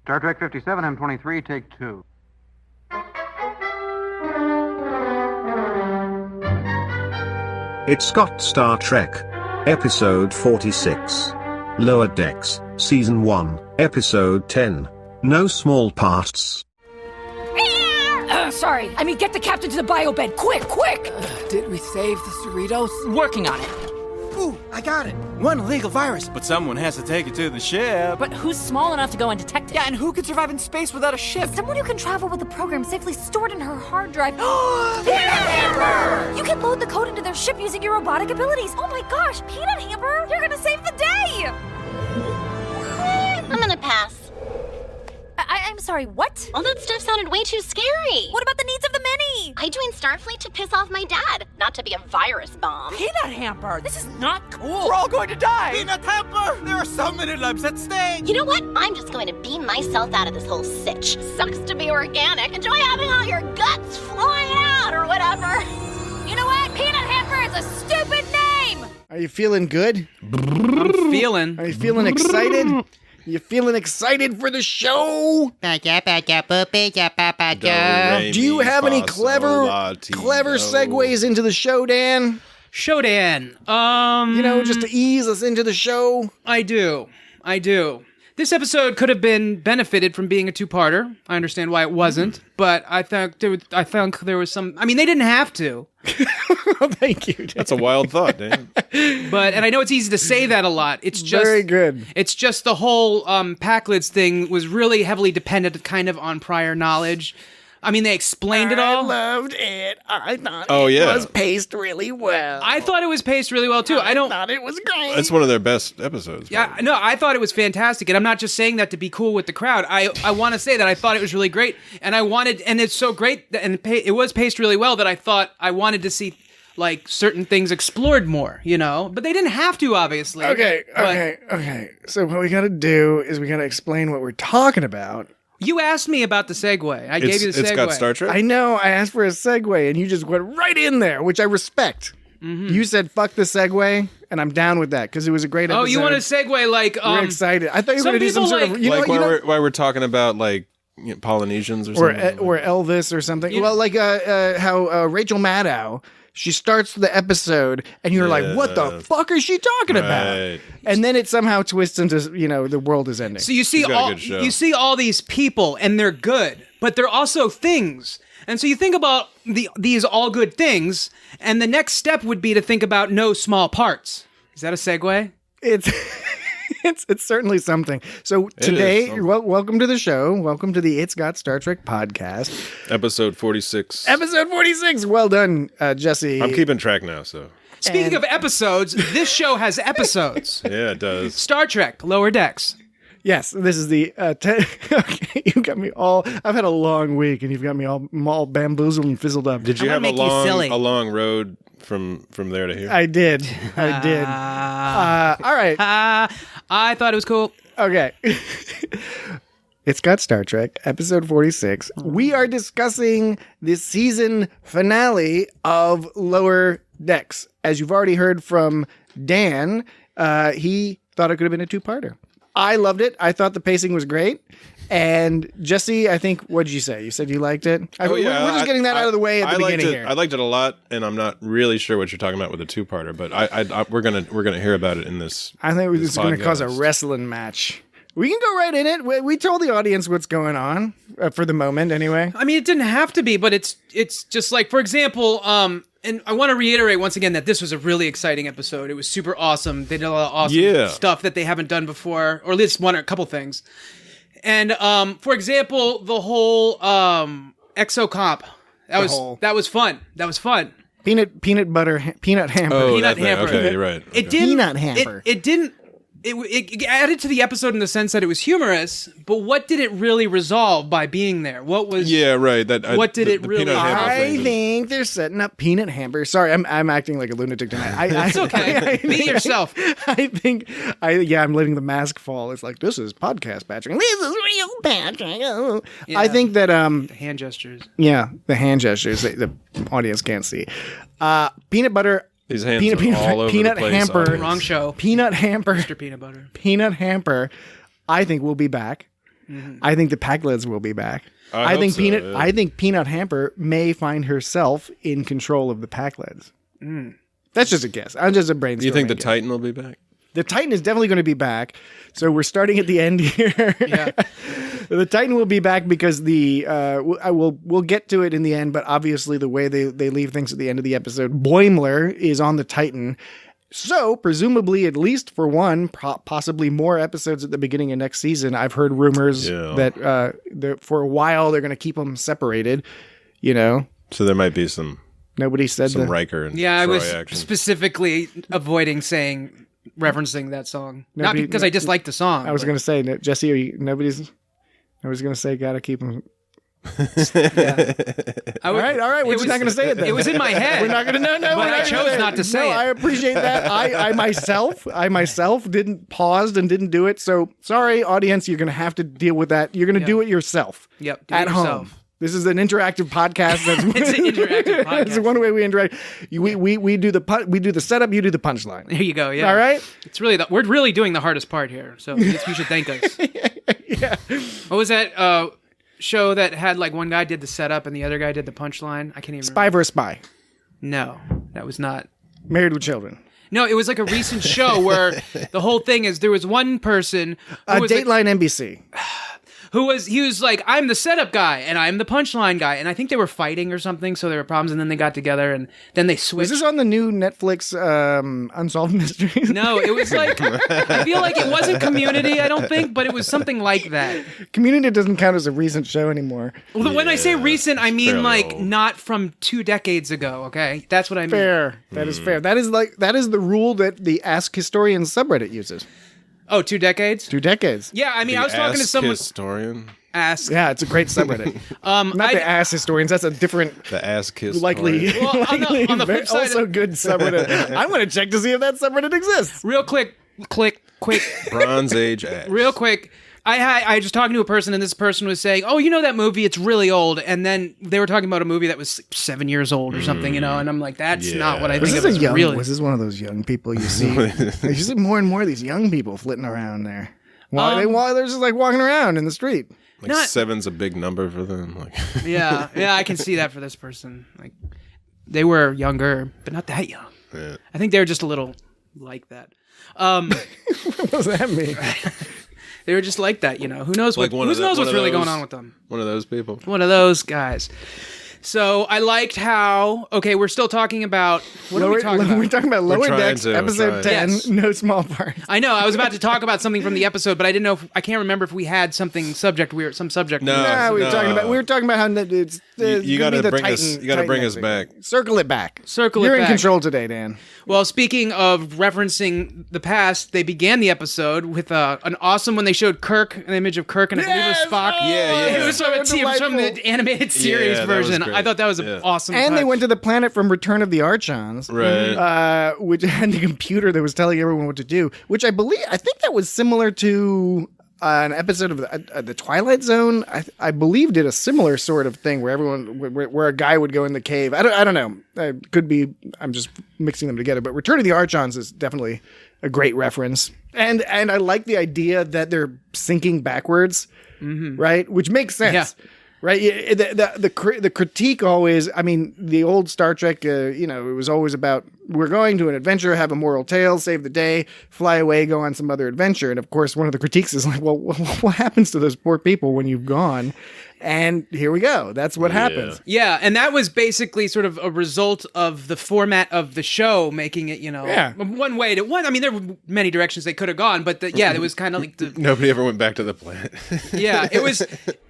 Star Trek 57, M23, take 2. It's got Star Trek. Episode 46. Lower Decks, Season 1, Episode 10. No small parts. Sorry. I mean, get the captain to the biobed. Quick, quick! Did we save the Cerritos? Working on it. Ooh, I got it. One illegal virus, but someone has to take it to the ship. But who's small enough to go undetected? Yeah, and who can survive in space without a ship? Someone who can travel with the program safely stored in her hard drive. Peanut Hamper! You can load the code into their ship using your robotic abilities. Oh my gosh, Peanut Hamper, you're gonna save the day! I'm gonna pass. I'm sorry, what? All that stuff sounded way too scary. What about the needs of the many? I joined Starfleet to piss off my dad, not to be a virus bomb. Peanut Hamper! This is not cool! We're all going to die! Peanut Hamper! There are so many lives at stake! You know what? I'm just going to beam myself out of this whole sitch. Sucks to be organic. Enjoy having all your guts flying out or whatever. You know what? Peanut Hamper is a stupid name! Are you feeling good? I'm feeling. Are you feeling excited? You feeling excited for the show? Do you have any clever segues into the show, Dan? Shodan. You know, just to ease us into the show? I do. This episode could have been benefited from being a two-parter. I understand why it wasn't, but I think there was some. I mean, they didn't have to. Thank you, Dan. That's a wild thought, Dan. And I know it's easy to say that a lot. It's just very good. It's just the whole Pakleds thing was really heavily dependent kind of on prior knowledge. I mean, they explained it all. I loved it. I thought it was paced really well. I thought it was paced really well, too. I thought it was great. It's one of their best episodes. Yeah, no, I thought it was fantastic, and I'm not just saying that to be cool with the crowd. I want to say that I thought it was really great, and it's so great, and it was paced really well that I thought I wanted to see, like, certain things explored more, you know? But they didn't have to, obviously. Okay. So what we got to do is we got to explain what we're talking about. You asked me about the segue. I gave you the segue. It's got Star Trek? I know. I asked for a segue, and you just went right in there, which I respect. Mm-hmm. You said, fuck the segue, and I'm down with that, because it was a great episode. Oh, you want to segue like... We're excited. I thought you were going to do some sort of... Why we're talking about, like, Polynesians or something? Or Elvis or something. Yeah. Well, like how Rachel Maddow... She starts the episode, and you're like, what the fuck is she talking about? And then it somehow twists into, the world is ending. So you see all these people, and they're good, but they're also things. And so you think about these all good things, and the next step would be to think about no small parts. Is that a segue? It's certainly something. So today, welcome to the show. Welcome to the It's Got Star Trek podcast. Episode 46. Episode 46. Well done, Jesse. I'm keeping track now, so. Speaking of episodes, this show has episodes. Yeah, it does. Star Trek, Lower Decks. Yes, this is the... okay, you got me all... I've had a long week, and you've got me all bamboozled and fizzled up. Did you have a long road from there to here? I did. All right. I thought it was cool. Okay. It's got Star Trek, episode 46. We are discussing the season finale of Lower Decks. As you've already heard from Dan, he thought it could have been a two-parter. I loved it. I thought the pacing was great. And Jesse, I think, what did you say? You said you liked it? We're just getting that out of the way at the beginning here. I liked it a lot, and I'm not really sure what you're talking about with a two-parter, but we're gonna hear about it in this. I think it's going to cause a wrestling match. We can go right in it. We told the audience what's going on for the moment, anyway. I mean, it didn't have to be, but it's just like, for example, and I want to reiterate once again that this was a really exciting episode. It was super awesome. They did a lot of awesome stuff that they haven't done before, or at least one or a couple things. And for example, the whole exocomp that was fun. Peanut hamper. Peanut hamper. Okay, you're right. Okay. Peanut hamper. It didn't. It added to the episode in the sense that it was humorous, but what did it really resolve by being there? What was? Yeah, right. What did it really? I think they're setting up Peanut Hamper. Sorry, I'm acting like a lunatic tonight. It's okay. Be yourself. I'm letting the mask fall. It's like, this is podcast Patrick. This is real Patrick. Oh. Yeah, I think that the hand gestures. Yeah, the hand gestures. The audience can't see. Peanut butter. These hands are all over the place. Hamper. Wrong show. Peanut Hamper. Mr. Peanut Butter. Peanut Hamper. I think we'll be back. I think the Pakleds will be back. I hope think so, Peanut. yeah. I think Peanut Hamper may find herself in control of the Pakleds. That's just a guess. I'm just a brainstorming. Do you think the guess. Titan will be back? The Titan is definitely going to be back. So we're starting at the end here. Yeah. The Titan will be back because we'll get to it in the end, but obviously the way they leave things at the end of the episode, Boimler is on the Titan. So presumably, at least for one, possibly more episodes at the beginning of next season. I've heard rumors that for a while they're going to keep them separated. You know, So there might be some nobody said Riker and Yeah, I Troy was action. specifically avoiding referencing that song. Not Nobody- because I dislike the song. I was but- going to say, Jesse, nobody's going to say, gotta keep them. All All right. We're just not going to say it then. It was in my head. We're not going to. No, But we're I not chose gonna not to say No, it. I appreciate that. I myself didn't paused and didn't do it. So sorry, audience. You're going to have to deal with that. You're going to do it yourself. Yep, do it at home. yourself. This is an interactive podcast. That's It's an interactive podcast. It's one way we interact. We do the setup. You do the punchline. There you go. Yeah. All right. It's really we're really doing the hardest part here. So you should thank us. Yeah. What was that show that had like one guy did the setup and the other guy did the punchline? I can't even Spy remember. vs. Spy. No, that was not. Married with Children. No, it was like a recent show where the whole thing is there was one person who was like, Dateline NBC. he was like, I'm the setup guy and I'm the punchline guy, and I think they were fighting or something, so there were problems, and then they got together and then they Was switched. this on the new Netflix Unsolved Mysteries? No, it was like I feel like it wasn't Community, I don't think, but it was something like that. Community doesn't count as a recent show anymore. Well, when I say recent, I mean fairly like old. not from 2 decades ago. Okay, that's what I mean. Fair. That is fair. That is the rule that the Ask Historians subreddit uses. Oh, 2 decades? 2 decades. Yeah, I mean, I was talking to Ask someone. historian. Ask. Yeah, it's a great subreddit. Not the Ask Historians. That's a different, The Ask historian. likely, Well, on the flip side, also good subreddit. I'm going to check to see if that subreddit exists. real quick, quick. Bronze Age Ask. Real quick, I was talking to a person, and this person was saying, "Oh, you know that movie? It's really old." And then they were talking about a movie that was 7 years old or something, you know. And I'm like, "That's not what I Was think this of as really." Was this one of those young people you see? You see more and more of these young people flitting around there. While they're just like walking around in the street. Like Not- 7's a big number for them. Like yeah, I can see that for this person. Like, they were younger, but not that young. Yeah. I think they were just a little like that. What does that mean? They were just like that, you know. Who knows Like who one of knows the- what's one of really those- going on with them? one of those people. One of those guys. So I liked how. Okay, we're still talking about what are we talking about? We're talking about Lower trying Decks, to, episode 10, Yes. no small parts. I know. I was about to talk about something from the episode, but I didn't know. I can't remember if we had something subject. Some subject. No. Yeah, we were talking about how it's You gonna gotta be the bring us- Titan- you gotta Titan bring us episode. back. Circle it back. Circle it You're in back. control today, Dan. Well, speaking of referencing the past, they began the episode with an awesome when they showed Kirk, an image of Kirk, and I believe it was Spock. Yeah. It was from, So it was from the delightful. animated series Yeah, that was version. great. I thought that was an Yeah. awesome. And they touch. went to the planet from Return of the Archons, Right. which had the computer that was telling everyone what to do. Which I think that was similar to an episode of the Twilight Zone. I believe did a similar sort of thing where where a guy would go in the cave. I don't know. It could be I'm just mixing them together. But Return of the Archons is definitely a great reference. And I like the idea that they're sinking backwards, right? Which makes sense. Yeah. Right, the critique always. I mean, the old Star Trek. It was always about we're going to an adventure, have a moral tale, save the day, fly away, go on some other adventure. And of course, one of the critiques is like, well, what happens to those poor people when you've gone? And here we go. That's what happens. Yeah, and that was basically sort of a result of the format of the show, making it, one way to one. I mean, there were many directions they could have gone, but it was kind of like the Nobody ever went back to the planet. yeah, it was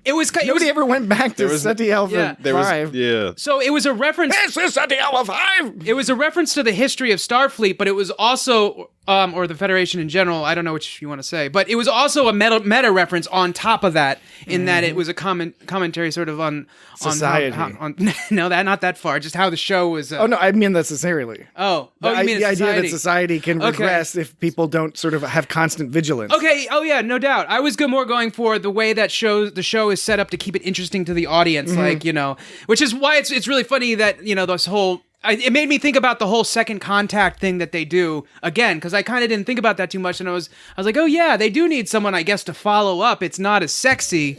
Nobody ever went back to SETI Alpha yeah. 5. So it was a reference. This is SETI Alpha 5. It was a reference to the history of Starfleet, but it was also, or the Federation in general. I don't know which you want to say, but it was also a meta reference on top of that, in that it was a commentary sort of on Society. No, not that far. Just how the show was. Oh no, I mean necessarily. You mean the idea society. that society can Okay. regress if people don't sort of have constant vigilance. Okay. Oh yeah, no doubt. I was more going for the way that the show is set up to keep it interesting to the audience, which is why it's really funny that this whole it made me think about the whole second contact thing that they do again, because I kind of didn't think about that too much, and I was like, oh yeah, they do need someone, I guess, to follow up. It's not as sexy,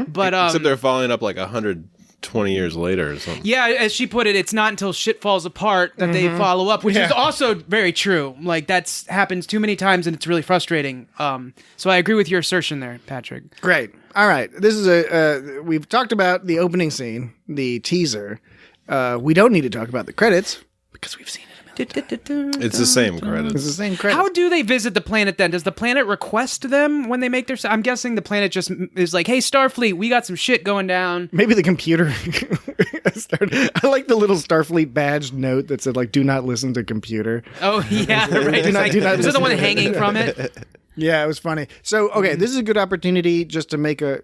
but Except they're following up like 120 years later or something. yeah, as she put it, it's not until shit falls apart that they follow up, which is also very true. Like that's happens too many times, and it's really frustrating. So I agree with your assertion there, Patrick. Great. All right. This is we've talked about the opening scene, the teaser. We don't need to talk about the credits because we've seen it. It's the same credits. It's the same credits. How do they visit the planet then? Does the planet request them when they make their... I'm guessing the planet just is like, hey, Starfleet, we got some shit going down. Maybe the computer started. I like the little Starfleet badge note that said, like, do not listen to computer. Oh, yeah, right. Do not is it the listen one to hanging from it? Yeah, it was funny. So, okay, this is a good opportunity just to make a...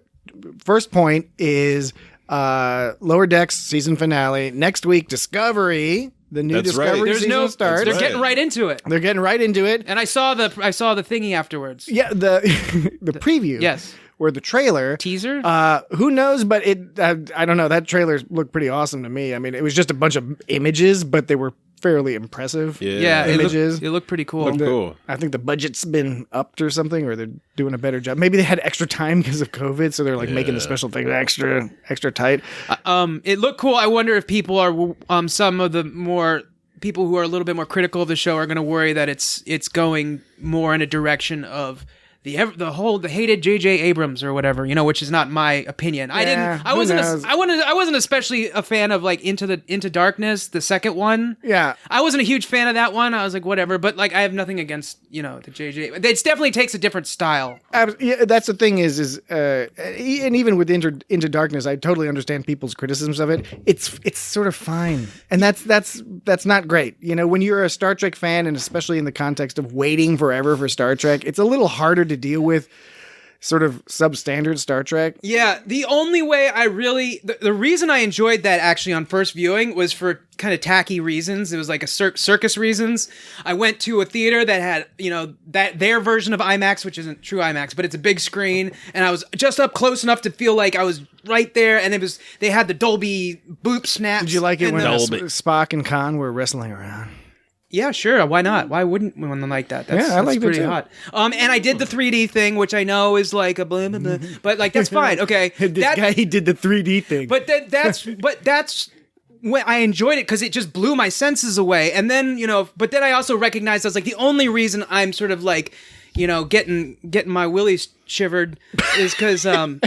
First point is Lower Decks season finale. Next week, Discovery... The new That's Discovery right. There's season no... starts. They're getting right into it. They're getting right into it. And I saw the thingy afterwards. Yeah, the preview. Yes. Or the trailer. Teaser? Who knows, but it I don't know. That trailer looked pretty awesome to me. I mean, it was just a bunch of images, but they were fairly impressive. Yeah, images. It looked pretty cool. Looked cool. I think the budget's been upped or something, or they're doing a better job. Maybe they had extra time because of COVID, so they're like making the special thing extra tight. It looked cool. I wonder if people are some of the more people who are a little bit more critical of the show are going to worry that it's going more in a direction of the hated J.J. Abrams or whatever, which is not my opinion. I wasn't especially a fan of like Into Darkness, the second one. Yeah, I wasn't a huge fan of that one. I was like, whatever, but like I have nothing against the J.J. It definitely takes a different style. Yeah, that's the thing and even with Into Darkness, I totally understand people's criticisms of it. It's sort of fine, and that's not great. When you're a Star Trek fan, and especially in the context of waiting forever for Star Trek, it's a little harder to deal with sort of substandard Star Trek. Yeah, the only way the reason I enjoyed that actually on first viewing was for kind of tacky reasons. It was like a circus reasons. I went to a theater that had, that their version of IMAX, which isn't true IMAX, but it's a big screen, and I was just up close enough to feel like I was right there, and they had the Dolby boop snaps. Did you like it when Spock and Khan were wrestling around? Yeah, sure. Why not? Why wouldn't one like that? I like pretty that hot. And I did the 3D thing, which I know is like a blah blah blah, but like that's fine. Okay, He did the 3D thing, but that's when I enjoyed it because it just blew my senses away. And then but then I also recognized I was like the only reason I'm sort of like getting my willies shivered is because of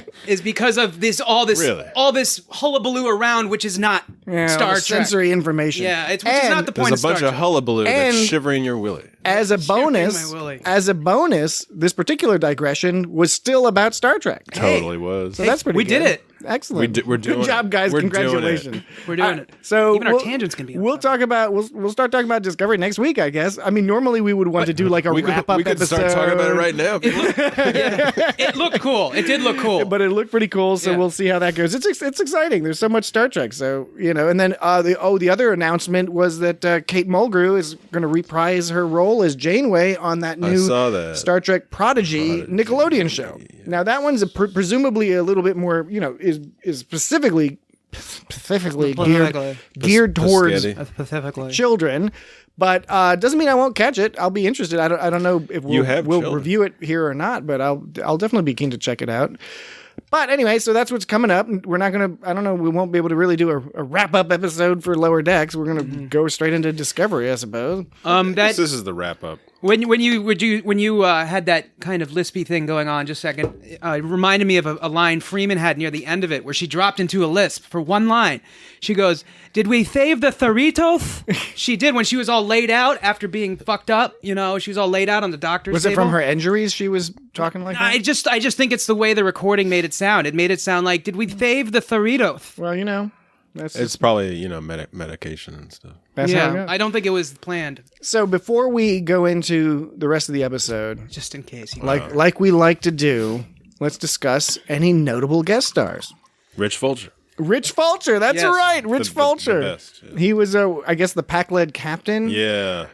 all this hullabaloo around, which is not Star Trek sensory information. Yeah, which is not the point. There's a bunch of hullabaloo that's And- shivering your willy. As a bonus, this particular digression was still about Star Trek. Totally was. So that's pretty we good. did it. Excellent. We're doing Good job, it. guys. We're doing Congratulations. We're doing it. So even our tangents can be. We'll start talking about Discovery next week, I guess. I mean, normally we would want to do like a wrap-up we could episode. start talking about it right now. It looked cool. It did look cool. But it looked pretty cool, so we'll see how that goes. It's exciting. There's so much Star Trek, so and then the other announcement was that Kate Mulgrew is going to reprise her role as Janeway on that new Star Trek Prodigy Nickelodeon show. Yeah. Now that one's presumably a little bit more, is specifically geared towards children. But doesn't mean I won't catch it. I'll be interested. I don't know if we'll review it here or not, but I'll definitely be keen to check it out. But anyway, so that's what's coming up. We're not going to, I don't know, we won't be able to really do a wrap-up episode for Lower Decks. We're going to go straight into Discovery, I suppose. This is the wrap-up. When you had that kind of lispy thing going on, just a second, it reminded me of a line Freeman had near the end of it, where she dropped into a lisp for one line. She goes, "Did we save the Theritos?" She did when she was all laid out after being fucked up. She was all laid out on the doctor's Was table. it from her injuries she was talking like that? I just think it's the way the recording made it sound. It made it sound like, "Did we save the Theritos?" Well, it's probably medication and stuff. That's how it goes. I don't think it was planned. So before we go into the rest of the episode, Just in case, like we like to do, let's discuss any notable guest stars. Rich Fulcher. Rich Fulcher, that's Yes. right. Rich Fulcher. The best, yeah. He was, I guess, the Pakled captain. Yeah.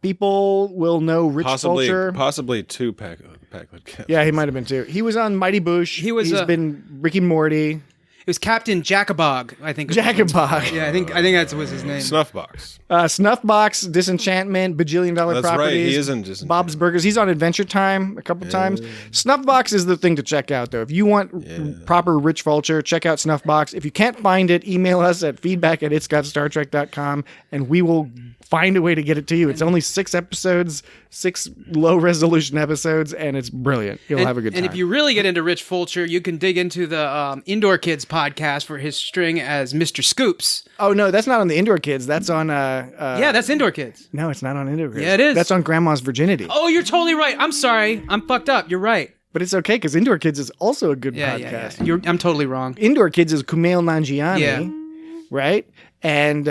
People will know Rich Fulcher. Possibly two Pakled captains. Yeah, he might have been too. He was on Mighty Boosh. He's been Ricky Morty. was Captain Jacobog, I think. Jacobog. Yeah, I think that was his name. Snuffbox. Snuffbox, Disenchantment, Bajillion Dollar That's Properties. right, he is in Disenchantment. Bob's Burgers. He's on Adventure Time a couple times. Snuffbox is the thing to check out, though. If you want proper Rich Vulture, check out Snuffbox. If you can't find it, email us at feedback@itsgotstartrek.com, and we will find a way to get it to you. It's only 6 episodes, 6 low-resolution episodes, and it's brilliant. You'll have a good time. And if you really get into Rich Fulcher, you can dig into the Indoor Kids podcast for his string as Mr. Scoops. Oh, no, that's not on the Indoor Kids. That's on... yeah, that's Indoor Kids. No, it's not on Indoor Kids. Yeah, it is. That's on Grandma's Virginity. Oh, you're totally right. I'm sorry. I'm fucked up. You're right. But it's okay, because Indoor Kids is also a good podcast. Yeah. I'm totally wrong. Indoor Kids is Kumail Nanjiani, Yeah. right? And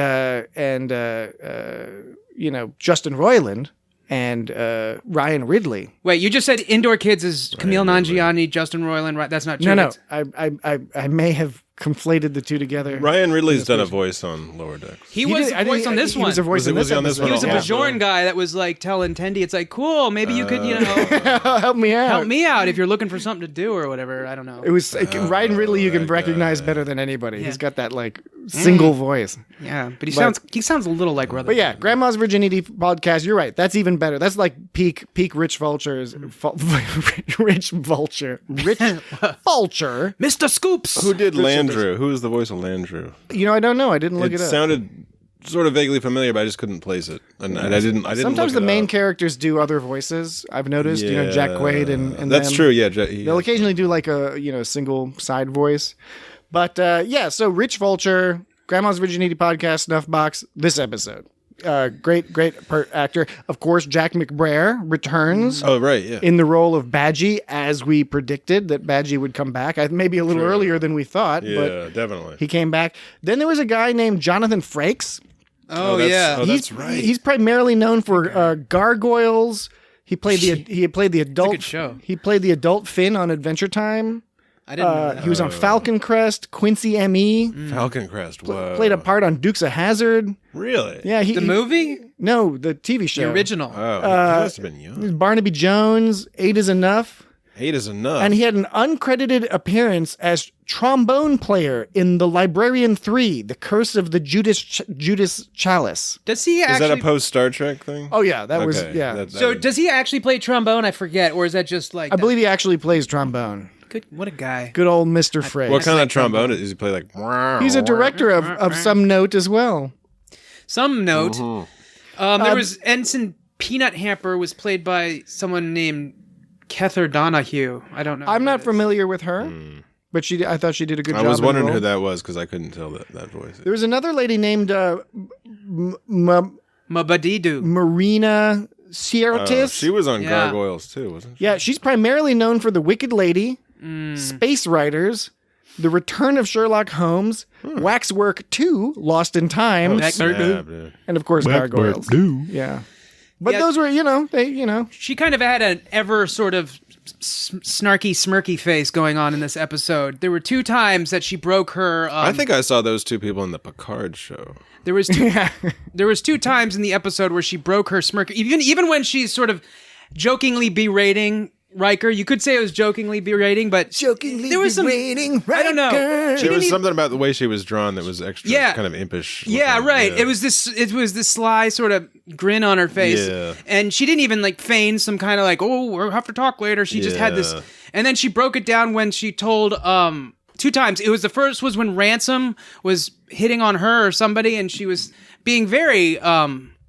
Justin Roiland and Ryan Ridley. Wait, you just said Indoor Kids is Camille Nanjiani, Justin Roiland, right? That's not true. No. I may have conflated the two together. Ryan Ridley's done a voice on Lower Decks. He was a voice on this one. He was a voice Was he on this episode. one? He was a Yeah. Bajorn guy that was like telling Tendi, it's like, cool, maybe you could, Help me out. help me out if you're looking for something to do or whatever. I don't know. It was Ryan Ridley. You can recognize better than anybody. He's got that like single voice. Yeah, but he sounds a little like Rutherford. But yeah, Grandma's Virginity podcast. You're right. That's even better. That's like peak Rich Vulture's Rich Vulture. Rich Vulture. Mr. Scoops. Who did Landrew? Who was the voice of Landrew? I don't know. I didn't look it up. Sounded sort of vaguely familiar, but I just couldn't place it, and I didn't. Sometimes look the it main up. characters do other voices. I've noticed. Jack Quaid and that's them. true. Yeah, They'll occasionally do like a single side voice, but So Rich Vulture, Grandma's Virginity podcast, Snuffbox. This episode, great actor. Of course, Jack McBrayer returns. Oh right, yeah. In the role of Badgie, as we predicted that Badgie would come back. Maybe a little earlier than we thought, but definitely. he came back. Then there was a guy named Jonathan Frakes. That's right. He's primarily known for Gargoyles. He played the adult. good show. He played the adult Finn on Adventure Time. I didn't know that. He was on Falcon Crest, Quincy M.E. Falcon Crest. Whoa. Played a part on Dukes of Hazzard. Really? Yeah, The movie? No, the TV show. The original. Oh, he must have been young. Barnaby Jones. 8 is Enough. 8 is enough. And he had an uncredited appearance as trombone player in The Librarian 3, The Curse of the Judas Chalice. Does he actually... Is that a post-Star Trek thing? Oh, yeah, that was, yeah. So does he actually play trombone? I forget. Or is that just like... I believe he actually plays trombone. Good, what a guy. Good old Mr. Frakes. What kind of trombone does he play? Like He's a director of some note as well. Some note. There was Ensign Peanut Hamper was played by someone named Kether Donahue. I don't know. I'm not familiar with her, but I thought she did a good job. I was in the wondering role. who that was because I couldn't tell that voice. There was another lady named Mabadidu. Marina Sierratis. She was on Yeah. Gargoyles too, wasn't she? Yeah, she's primarily known for The Wicked Lady, Space Riders, The Return of Sherlock Holmes, Waxwork 2, Lost in Time, Dude. and of course Gargoyles. Yeah. But Yeah. those were, She kind of had an ever sort of snarky, smirky face going on in this episode. There were 2 times that she broke her... I think I saw those 2 people in the Picard show. There was 2 times in the episode where she broke her smirk. Even when she's sort of jokingly berating Riker, you could say it was jokingly berating, but there was some berating I don't know. There was something about the way she was drawn that was extra kind of impish. Yeah, looking. right. Yeah. It was this sly sort of grin on her face. Yeah. And she didn't even like feign some kind of like, oh, we'll have to talk later. She just had this. Yeah. And then she broke it down when she told 2 times. It was the first was when Ransom was hitting on her or somebody, and she was being very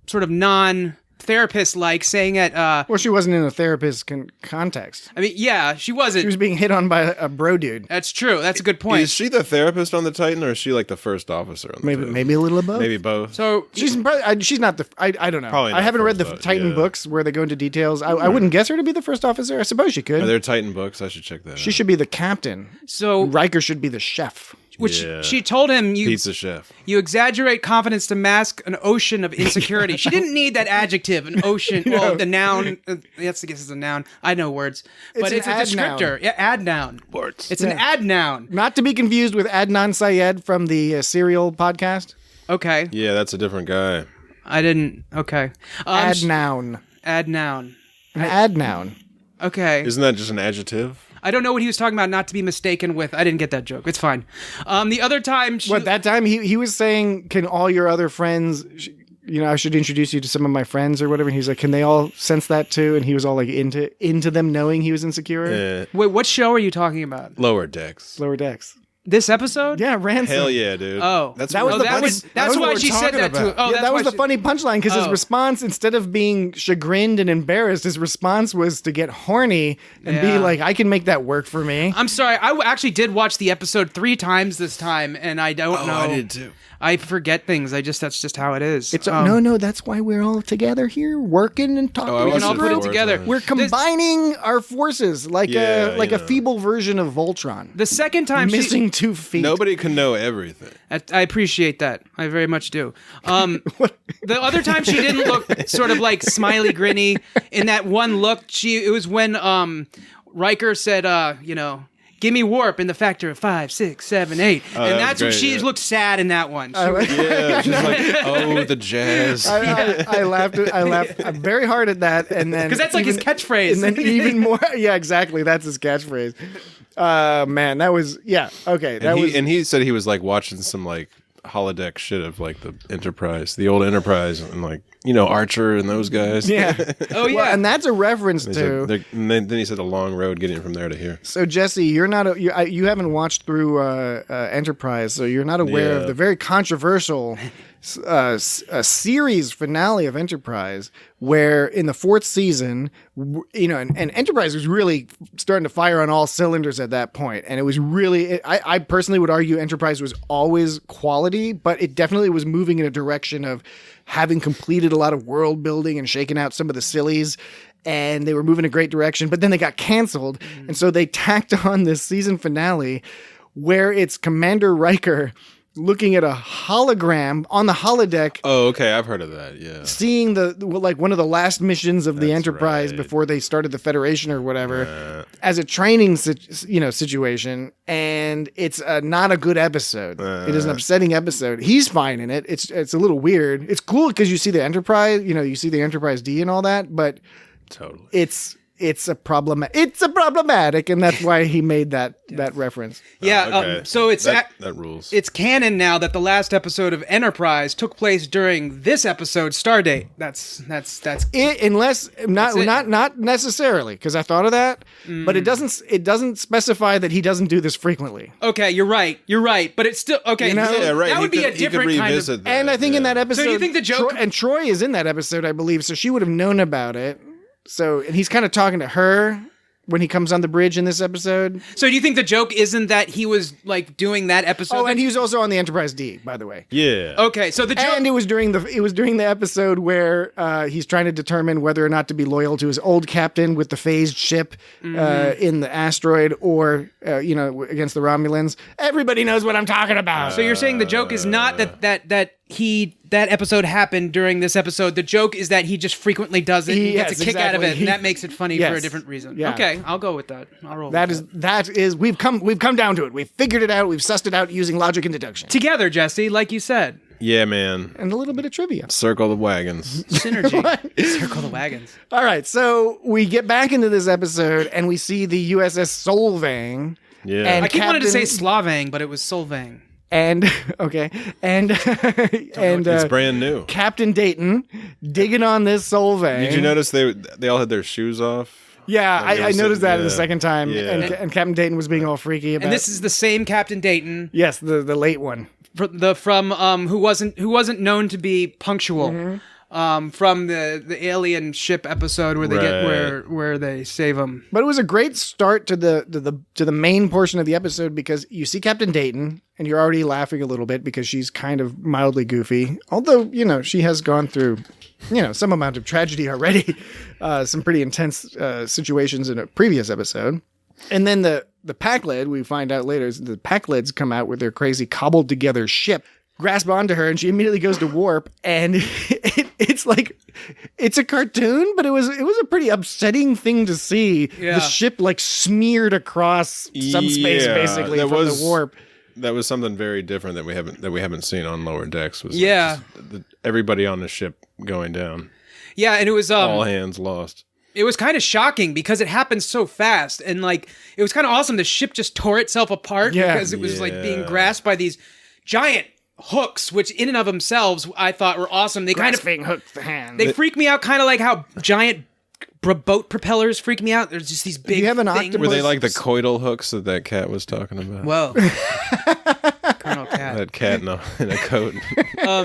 sort of non-therapist like, saying it. Well, she wasn't in a therapist context. I mean, yeah, she wasn't. She was being hit on by a bro dude. That's true. That's a good point. Is she the therapist on the Titan, or is she like the first officer on the Titan? Maybe a little of both. Maybe both. So She's not the. I don't know. Probably I not haven't read the first, Titan yeah. books where they go into details. I wouldn't guess her to be the first officer. I suppose she could. Are there Titan books? I should check that out. She should be the captain. So Riker should be the chef. which Yeah. she told him Pizza chef. You exaggerate confidence to mask an ocean of insecurity. She didn't need that adjective, an ocean. Well, the noun. That's I guess it's a noun. I know words, but it's a descriptor. Noun. Yeah, ad noun. It's an ad noun. Not to be confused with Adnan Syed from the Serial podcast. Okay. Yeah, that's a different guy. I didn't. Okay. Ad noun. Ad noun. An ad noun. Okay. Isn't that just an adjective? I don't know what he was talking about, not to be mistaken with. I didn't get that joke. It's fine. The other time... that time he was saying, can all your other friends... I should introduce you to some of my friends or whatever. And he's like, can they all sense that too? And he was all like into them knowing he was insecure. Wait, what show are you talking about? Lower Decks. Lower Decks. This episode? Yeah, Ransom. Hell yeah, dude. Oh, that's why she said that too. Oh, that was the funny punchline because his response, instead of being chagrined and embarrassed, his response was to get horny and be like, "I can make that work for me." I'm sorry, I actually did watch the episode 3 times this time, and I don't know. I did too. I forget things. That's just how it is. It's no. That's why we're all together here, working and talking. We can all put it together. We're combining our forces like a feeble version of Voltron. The second time missing 2 feet. Nobody can know everything. I appreciate that. I very much do. The other time she didn't look sort of like smiley grinny. In that one look, it was when Riker said, give me warp in the factor of 5, 6, 7, 8. Oh, and that's when she yeah. looked sad in that one. She's like, the jazz. I laughed very hard at that. And then because that's like his catchphrase. And then even more. Yeah, exactly. That's his catchphrase. Man, that was, okay. And he said he was like watching some like holodeck shit of like the Enterprise, the old Enterprise, and like, Archer and those guys. Yeah. Oh, yeah. Well, and that's a reference to. And then he said a long road getting from there to here. So, Jesse, you're not you haven't watched through Enterprise, so you're not aware of the very controversial series finale of Enterprise, where in the 4th season, and Enterprise was really starting to fire on all cylinders at that point, and it was really, I personally would argue Enterprise was always quality, but it definitely was moving in a direction of having completed a lot of world building and shaken out some of the sillies, and they were moving a great direction, but then they got canceled, and so they tacked on this season finale where it's Commander Riker looking at a hologram on the holodeck. Oh, okay, I've heard of that. Yeah, seeing one of the last missions of the Enterprise before they started the Federation or whatever, as a training situation, and it's not a good episode. It is an upsetting episode. He's fine in it. It's a little weird. It's cool because you see the Enterprise, you see the Enterprise D and all that, but totally, it's a problematic, and that's why he made that reference. Yeah, okay. So it's that rules. It's canon now that the last episode of Enterprise took place during this episode, Stardate. That's it, unless not necessarily, because I thought of that, but it doesn't specify that he doesn't do this frequently. Okay, you're right, but it's still okay. Yeah, right. That would be a different kind of. That, and I think in that episode, so you think the joke Troy is in that episode, I believe, so she would have known about it. So, and he's kind of talking to her when he comes on the bridge in this episode. So do you think the joke isn't that he was like doing that episode? Oh, and he was also on the Enterprise D, by the way. Yeah. Okay, so the joke, and it was during the episode where he's trying to determine whether or not to be loyal to his old captain with the phased ship in the asteroid, or against the Romulans. Everybody knows what I'm talking about. So you're saying the joke is not that episode happened during this episode. The joke is that he just frequently does it and gets a kick out of it, and that makes it funny for a different reason. Yeah. Okay, I'll go with that. I'll roll. That is we've come down to it. We've figured it out. We've sussed it out using logic and deduction together, Jesse, like you said. Yeah, man. And a little bit of trivia. Circle the wagons. Synergy. Circle the wagons. All right, so we get back into this episode and we see the u.s.s. Solvang. Yeah. And I wanted to say Slavang, but it was Solvang. And okay, and it's brand new. Captain Dayton digging on this Solvang. Did you notice they all had their shoes off? Yeah, I noticed that the second time. Yeah. And Captain Dayton was being all freaky about. And this is the same Captain Dayton. Yes, the late one. From who wasn't known to be punctual. Mm-hmm. From the alien ship episode where they get where they save him. But it was a great start to the main portion of the episode, because you see Captain Dayton and you're already laughing a little bit because she's kind of mildly goofy. Although, she has gone through, some amount of tragedy already, some pretty intense situations in a previous episode. And then the Pakled, we find out later, the Pakleds come out with their crazy cobbled together ship, grasp onto her, and she immediately goes to warp, and it's like, it's a cartoon, but it was a pretty upsetting thing to see. Yeah. The ship like smeared across subspace basically from the warp. That was something very different that we haven't seen on Lower Decks. Was yeah, everybody on the ship going down. Yeah, and it was all hands lost. It was kind of shocking because it happened so fast, and like it was kind of awesome. The ship just tore itself apart because it was like being grasped by these giant hooks, which in and of themselves I thought were awesome. They kind of hooked the hand. They freak me out, kind of like how giant boat propellers freak me out. There's just these big. You have an things. octopus. Were they like the coital hooks that cat was talking about? Whoa. Colonel Cat. That cat in a coat.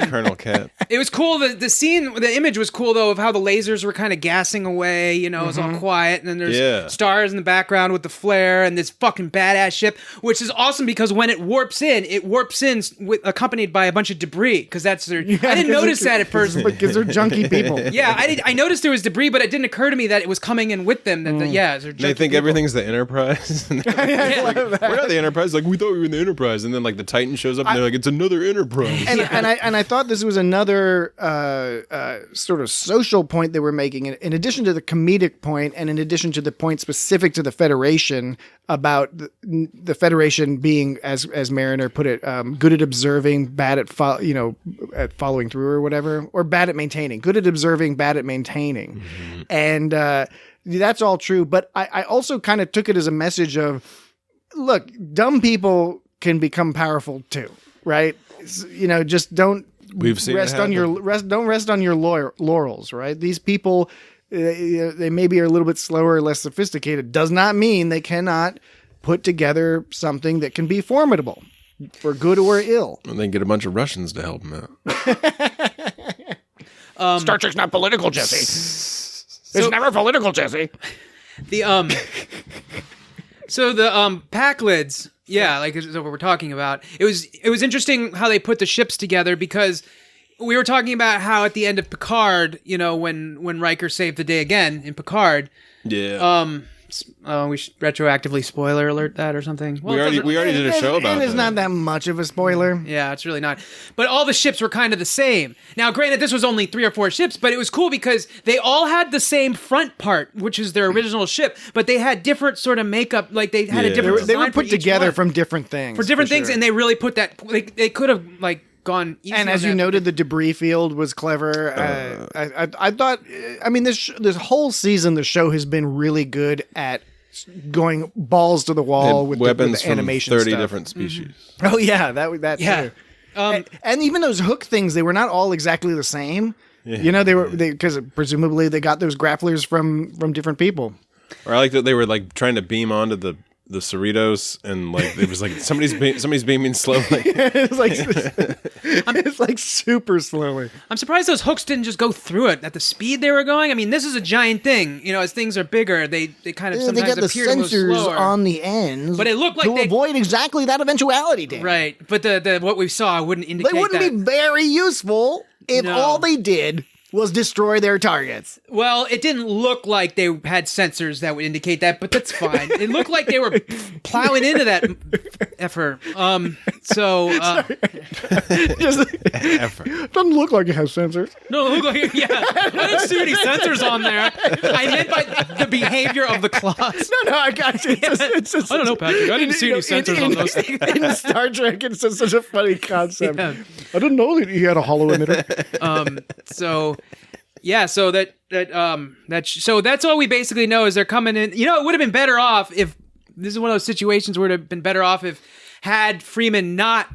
Colonel Cat. It was cool. The scene, the image was cool, though, of how the lasers were kind of gassing away. You know, it was all quiet. And then there's stars in the background with the flare and this fucking badass ship, which is awesome because when it warps in accompanied by a bunch of debris because that's their... I didn't notice that at first. Because they're junky people. Yeah, I noticed there was debris, but it didn't occur to me that it was coming in with them. They're junky They think people. everything's the Enterprise. We're not the Enterprise. Like, we thought we were in the Enterprise. And then, like, the Titan shows up and they're like, it's another Enterprise. And I thought this was another sort of social point they were making, in addition to the comedic point, and in addition to the point specific to the Federation about the Federation being, as Mariner put it, good at observing, bad at at following through or whatever, or bad at maintaining. Good at observing, bad at maintaining, and that's all true. But I also kind of took it as a message of, look, dumb people can become powerful too, right? Just don't rest on your laurels, right? These people, they maybe are a little bit slower or less sophisticated. Does not mean they cannot put together something that can be formidable, for good or ill. And then get a bunch of Russians to help them out. Star Trek's not political, Jesse. It's never political, Jesse. So the Paklids, like is what we're talking about. It was interesting how they put the ships together because we were talking about how at the end of Picard, when Riker saved the day again in Picard. Yeah. We should retroactively spoiler alert that or something. Well, we already did a show about it. And it's not that much of a spoiler. Yeah, it's really not. But all the ships were kind of the same. Now, granted, this was only 3 or 4 ships, but it was cool because they all had the same front part, which is their original ship, but they had different sort of makeup. Like they had a different design. They were put for together each one. from different things. For different things, and they really put that. They could have gone easy. And as you noted, the debris field was clever. I thought. I mean, this whole season, the show has been really good at going balls to the wall with weapons the animation from 30 stuff. different species. Oh yeah, that yeah. too. And even those hook things, they were not all exactly the same. Yeah. They were because presumably they got those grapplers from different people. Or I like that they were like trying to beam onto the Cerritos, and like it was like somebody's beaming slowly. It's like super slowly. I'm surprised those hooks didn't just go through it at the speed they were going. I mean, this is a giant thing. As things are bigger, they kind of sometimes they got the appear to move sensors slower. on the ends, but it looked like to avoid exactly that eventuality, Dan. Right, but the what we saw wouldn't indicate they wouldn't be very useful if all they did was destroy their targets. Well, it didn't look like they had sensors that would indicate that, but that's fine. It looked like they were plowing into that effort. Doesn't look like it has sensors. No, it looked like I didn't see any sensors on there. I meant by the behavior of the claws. No, I got you. It's just, I don't know, Patrick. I didn't see any sensors on those things. In Star Trek, it's just such a funny concept. Yeah. I didn't know that he had a hollow emitter. So that's all we basically know is they're coming in. It would have been better off if this is one of those situations where it would have been better off if had Freeman not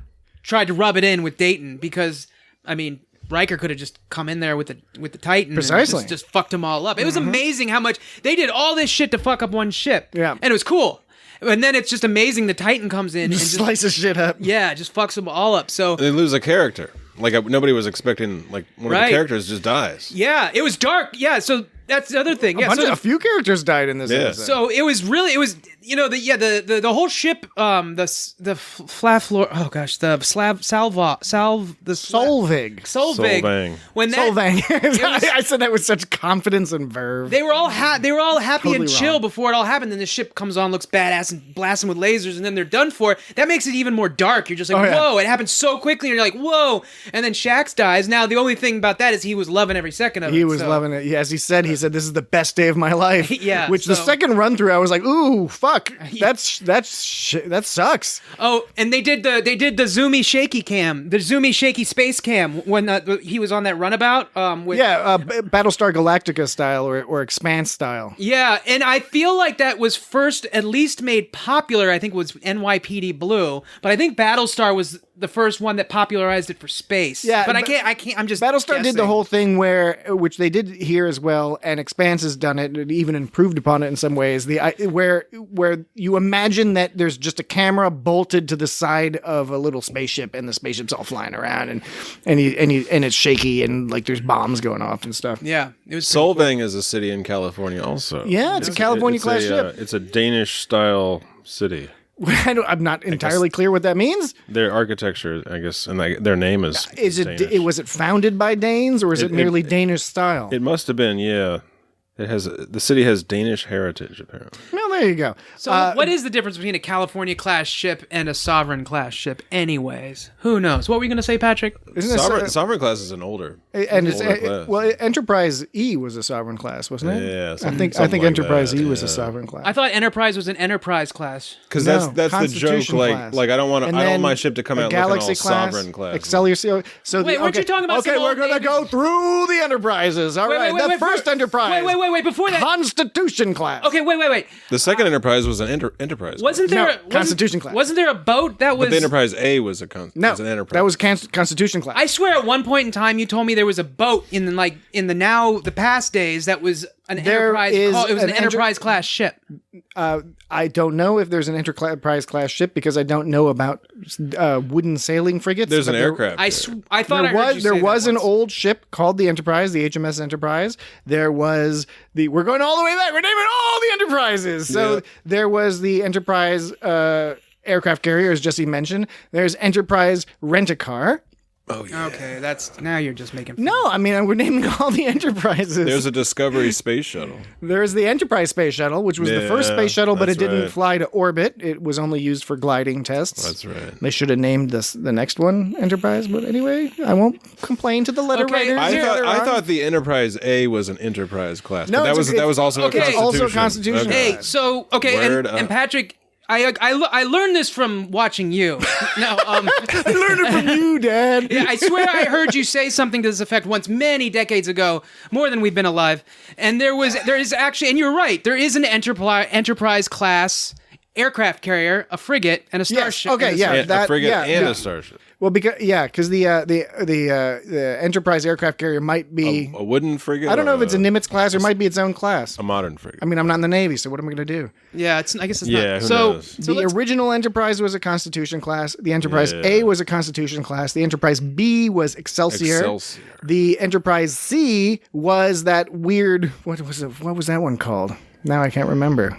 tried to rub it in with Dayton, because I mean Riker could have just come in there with the Titan precisely and just fucked them all up. It was amazing how much they did all this shit to fuck up one ship. Yeah, and it was cool. And then it's just amazing the Titan comes in and just slices shit up. Yeah, just fucks them all up. So they lose a character. Like nobody was expecting. Like one of the characters just dies. Yeah, it was dark. Yeah, so that's the other thing. Yeah, a few characters died in this episode. So it was the whole ship. The Flaflor. Oh gosh, the Solvang. When that Solvang. I said that with such confidence and verve. They were all happy totally and chill wrong. before it all happened. Then the ship comes on, looks badass, and blasts them with lasers, and then they're done for. That makes it even more dark. You're just like, whoa! It happened so quickly, and you're like, whoa! And then Shax dies. Now the only thing about that is he was loving every second of it. He was loving it. As he said, he said this is the best day of my life. Yeah, Which the so- second run through, I was like, ooh, fuck, that sucks. Oh, and they did the zoomy shaky cam, the zoomy shaky space cam when he was on that runabout. Battlestar Galactica style or Expanse style. Yeah, and I feel like that was first at least made popular. I think was NYPD Blue, but I think Battlestar was the first one that popularized it for space. Yeah, but I can't. I'm just Battlestar did the guessing. whole thing which they did here as well, and Expanse has done it, and even improved upon it in some ways. Where you imagine that there's just a camera bolted to the side of a little spaceship, and the spaceship's all flying around, and it's shaky, and like there's bombs going off and stuff. Yeah, it was Solvang is a city in California also. Yeah, it's a California-class ship. It's a Danish-style city. I'm not entirely clear what that means. Their architecture, I guess, and their name is Danish. Was it founded by Danes, or is it merely Danish style? It must have been, yeah. The city has Danish heritage, apparently. Well, there you go. So what is the difference between a California-class ship and a Sovereign-class ship anyways? Who knows? What were you going to say, Patrick? Sovereign class is an older class. Enterprise E was a Sovereign class, wasn't it? Yeah, I think Enterprise E was a Sovereign class. I thought Enterprise was an Enterprise class. Because that's the Constitution joke. class. Like I don't want And then my ship to come out looking all Galaxy class, Sovereign class. Excelsior. So Wait, weren't you talking about Okay, some we're old going to go through the Enterprises. All right, the first Enterprise. Wait, before that. Constitution class. Okay, wait. The second Enterprise was an Enterprise. Wasn't there Constitution class. Wasn't there a boat that was But the Enterprise A was an Enterprise. That was Constitution class. I swear at one point in time you told me there was a boat in the past days that was an Enterprise. It was an Enterprise class ship. I don't know if there's an Enterprise class ship because I don't know about wooden sailing frigates. There's an aircraft. I thought there was an old ship called the Enterprise, the HMS Enterprise. There was we're going all the way back. We're naming all the Enterprises. So there was the Enterprise aircraft carrier, as Jesse mentioned. There's Enterprise Rent-A-Car. Oh, yeah. Okay, now you're just making fun. No, I mean, we're naming all the Enterprises. There's a Discovery space shuttle. There's the Enterprise space shuttle, which was the first space shuttle, but it didn't fly to orbit. It was only used for gliding tests. That's right. They should have named the next one Enterprise, but anyway, I won't complain to the letter writers. I thought the Enterprise A was an Enterprise class. No, but that was also a Constitution. Also a Constitution. Okay. Hey, so and Patrick, I learned this from watching you. No, I learned it from you, Dad. Yeah, I swear I heard you say something to this effect once many decades ago, more than we've been alive. And there is actually, and you're right, there is an Enterprise class aircraft carrier, a frigate, and a starship. Yes. Okay, yeah, a frigate and a starship. Well, because the Enterprise aircraft carrier might be a wooden frigate. I don't know if it's a Nimitz class or might be its own class. A modern frigate. I mean, I'm not in the Navy, so what am I going to do? Yeah, I guess it's not. Who knows? The original Enterprise was a Constitution class. The Enterprise A was a Constitution class. The Enterprise B was Excelsior. The Enterprise C was that weird. What was that one called? Now I can't remember.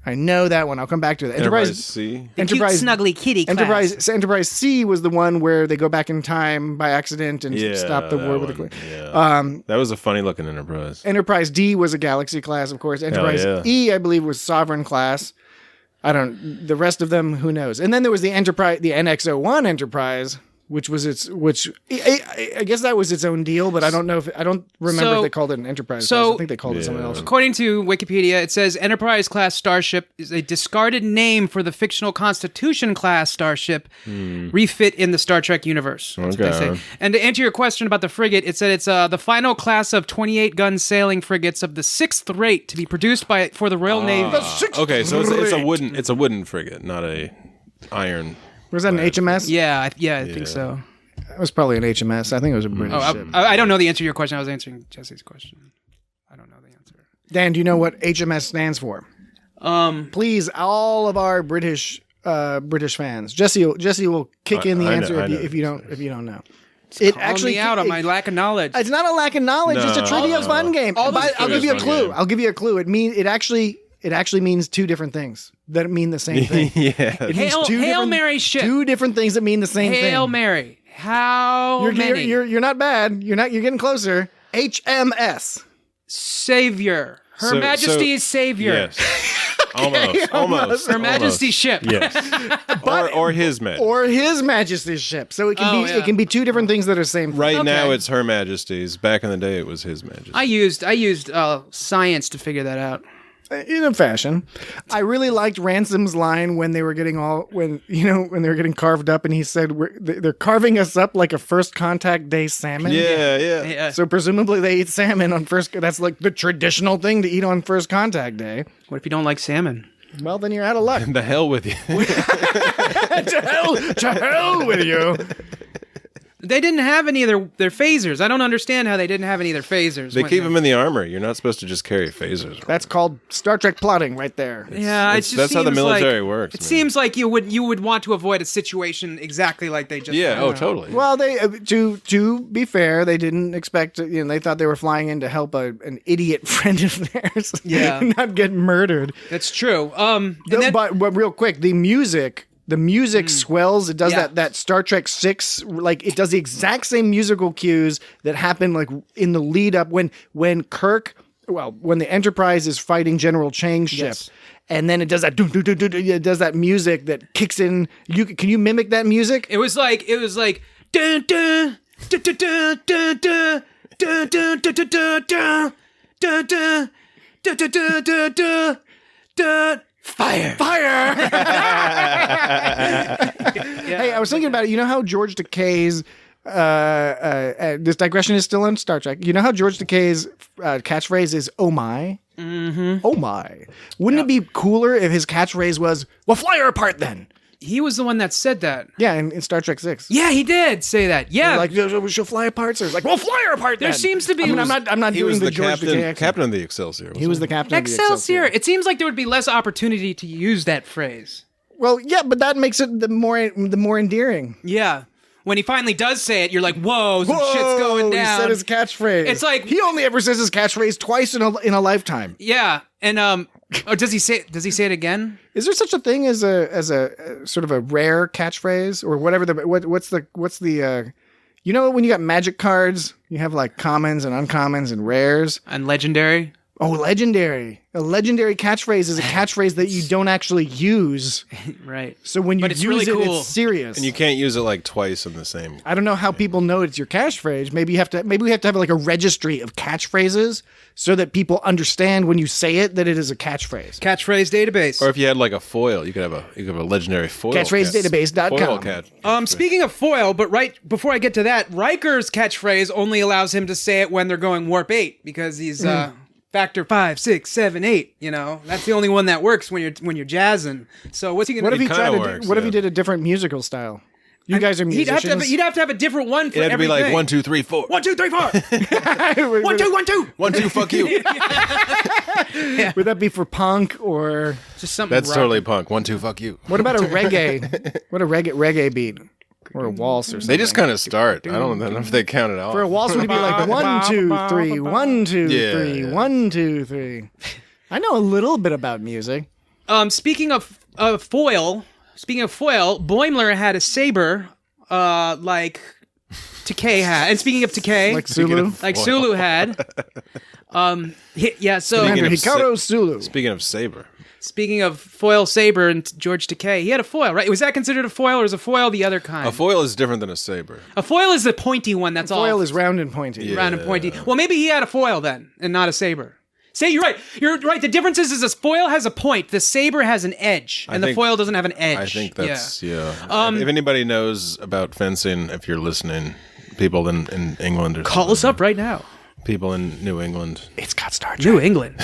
I know that one. I'll come back to that. Enterprise C. Enterprise cute snuggly kitty class. Enterprise C was the one where they go back in time by accident and stop the war with the. That was a funny looking Enterprise. Enterprise D was a Galaxy class, of course. Enterprise E, I believe, was Sovereign class. The rest of them, who knows? And then there was the NX-01 Enterprise, which I guess that was its own deal, but I don't know I don't remember if they called it an Enterprise class. I think they called it something else. According to Wikipedia, it says Enterprise class starship is a discarded name for the fictional Constitution class starship refit in the Star Trek universe. That's what they say. And to answer your question about the frigate, it said it's the final class of 28-gun sailing frigates of the 6th rate to be produced for the Royal Navy. Okay, so it's a wooden frigate, not a iron. Was that an HMS? Yeah, I think so. It was probably an HMS. I think it was a British ship. I don't know the answer to your question. I was answering Jesse's question. I don't know the answer. Dan, do you know what HMS stands for? Please, all of our British fans. Jesse will kick in the answer if you don't know. It actually out on my lack of knowledge. It's not a lack of knowledge. It's a trivia fun game. I'll give you a clue. I'll give you a clue. It actually means two different things that mean the same thing. It means Hail Mary ship. Two different things that mean the same thing. Hail Mary. How many? You're not bad. You're getting closer. HMS. Savior. Her Majesty's Savior. Yes. Almost. Her Majesty's ship. Yes. or his Majesty. Or His Majesty's ship. So it can Oh, it can be two different things that are same. Right Okay. now, it's Her Majesty's. Back in the day, it was His Majesty. I used science to figure that out. In a fashion. I really liked Ransom's line when they were getting when they were getting carved up, and he said they're carving us up like a first contact day salmon. Yeah. So presumably they eat salmon on first. That's like the traditional thing to eat on first contact day. What if you don't like salmon? Well, then you're out of luck. The hell with you. to hell with you. They didn't have any of their phasers. I don't understand how they didn't have any of their phasers. They keep them in the armor. You're not supposed to just carry phasers. That's called Star Trek plotting right there. Yeah, it just that's how the seems military like, works. It man. seems like you would want to avoid a situation exactly like they just. Yeah. Oh, totally. Well, they to be fair, they didn't expect. They thought they were flying in to help an idiot friend of theirs. Yeah. Not get murdered. That's true. But real quick, the music swells. It does that Star Trek 6, like it does the exact same musical cues that happen like in the lead up when Kirk, when the Enterprise is fighting General Chang's ship. Yes. And then it does that it does that music that kicks in. Can you mimic that music? It was like dun dun dun dun dun dun dun dun dun dun dun dun dun dun dun dun dun dun. Fire! Hey, I was thinking about it. You know how George Takei's this digression is still on Star Trek. You know how George Takei's catchphrase is "Oh my." Mm-hmm. Oh my! Wouldn't it be cooler if his catchphrase was "Well, fly her apart then"? He was the one that said that. Yeah, in Star Trek 6. Yeah, he did say that. Yeah, Like she'll fly apart. So it's like, "Well, fly her apart." there then. seems to be. I'm not He doing was the the George Takei accent. captain of the Excelsior. He was the captain of the Excelsior. It seems like there would be less opportunity to use that phrase. Well, yeah, but that makes it the more endearing. Yeah. When he finally does say it, you're like, whoa, some shit's going down. He said his catchphrase. It's like- he only ever says his catchphrase twice in a lifetime. Yeah. And or does he say it again? Is there such a thing as a sort of a rare catchphrase or whatever what's the you know when you got magic cards, you have like commons and uncommons and rares And legendary? Oh, legendary. A legendary catchphrase is a catchphrase that you don't actually use. Right. So when you But it's use really it, cool. it's serious. And you can't use it like twice in the same. I don't know how people know it's your catchphrase. Maybe we have to have like a registry of catchphrases so that people understand when you say it that it is a catchphrase. Catchphrase database. Or if you had like a foil, you could have a legendary foil. Catchphrasedatabase.com. Foil catch. Speaking of foil, but right before I get to that, Riker's catchphrase only allows him to say it when they're going warp 8 because he's factor 5, 6, 7, 8. You know, that's the only one that works when you're jazzing. So what's he gonna? What if he kinda tried to? works, What if he yeah. did a different musical style? You guys are musicians. He'd have to have a different one for It had to be everything. like 1, 2, 3, 4. 1, 2, 3, 4. 1, 2, 1, 2. 1, 2, fuck you. Would that be for punk or Just something. That's rock. totally punk. 1, 2, fuck you. what about a reggae? What a reggae beat or a waltz or something? They just kind of start. I don't know if they count it out. For a waltz would it be like 1, 2, 3, 1, 2, Yeah, 3, yeah. 1, 2, 3. I know a little bit about music. Speaking of foil, Boimler had a saber, like Takei had. And speaking of Takei, Like Sulu. like Sulu had. So Commander of Hikaru Sulu. Speaking of saber. speaking of foil saber and George Takei, he had a foil, right? Was that considered a foil, or is a foil the other kind? A foil is different than a saber. A foil is the pointy one. That's all. Foil is round and pointy. Yeah. round and pointy. Well, maybe he had a foil then, and not a saber. Say you're right. You're right. The difference is a foil has a point. The saber has an edge, and the think- foil doesn't have an edge. I think that's, if anybody knows about fencing, if you're listening, people in England or Call us something, up right now. people in New England. It's got Star Trek. New England.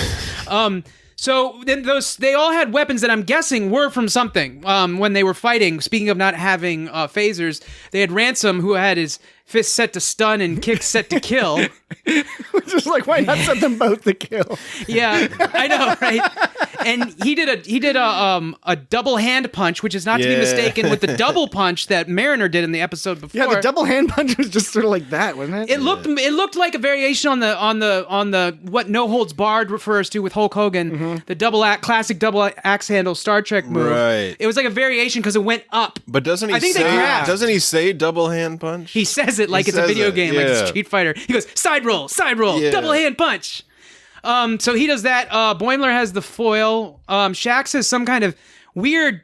So then they all had weapons that I'm guessing were from something when they were fighting. Speaking of not having phasers, they had Ransom, who had his fist set to stun and kick set to kill. Just like, why not set them both to kill? Yeah, I know, right? And he did a double hand punch, which is not to be Yeah. mistaken with the double punch that Mariner did in the episode before. Yeah, the double hand punch was just sort of like that, wasn't it? It looked like a variation on the what No Holds Barred refers to with Hulk Hogan, the classic double axe handle Star Trek move. Right. It was like a variation because it went up. But doesn't he I think they say? grabbed. Doesn't he say double hand punch? He says it like it's a says video it, game, like yeah. Street Fighter. He goes side roll, Yeah. double hand punch. So he does that. Boimler has the foil. Shax has some kind of weird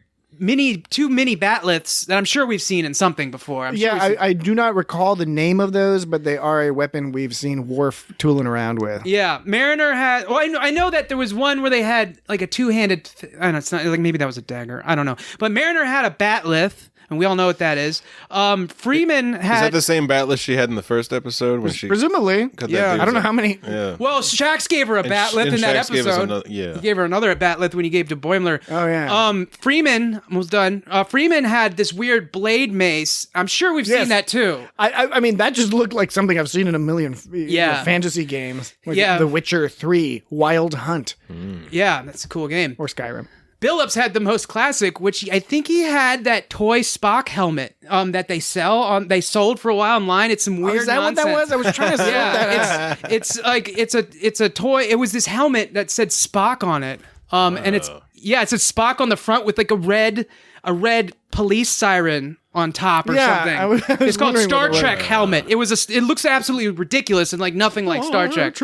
two mini batliths that I'm sure we've seen in something before. I do not recall the name of those, but they are a weapon we've seen Worf tooling around with. Yeah, Mariner had. Well, I know that there was one where they had like a two-handed. I don't know. It's not like maybe that was a dagger. I don't know. But Mariner had a batlith. And we all know what that is. Freeman had... Is that the same batleth she had in the first episode? When she presumably. Yeah. I don't know how many... Yeah. Well, Shax gave her a batlith in that episode. He gave her another batlith when he gave to Boimler. Oh, yeah. Freeman, almost done. Freeman had this weird blade mace. I'm sure we've seen that, too. I mean, that just looked like something I've seen in a million fantasy games. Like The Witcher 3, Wild Hunt. Yeah, that's a cool game. Or Skyrim. Billups had the most classic, which I think he had that toy Spock helmet that they sold for a while online. It's some weird is that nonsense. what that was? I was trying to sort that out. It's a toy. It was this helmet that said Spock on it. And it said Spock on the front with like a red police siren on top or something. It's called Star Trek helmet. It looks absolutely ridiculous and like nothing like Star Trek.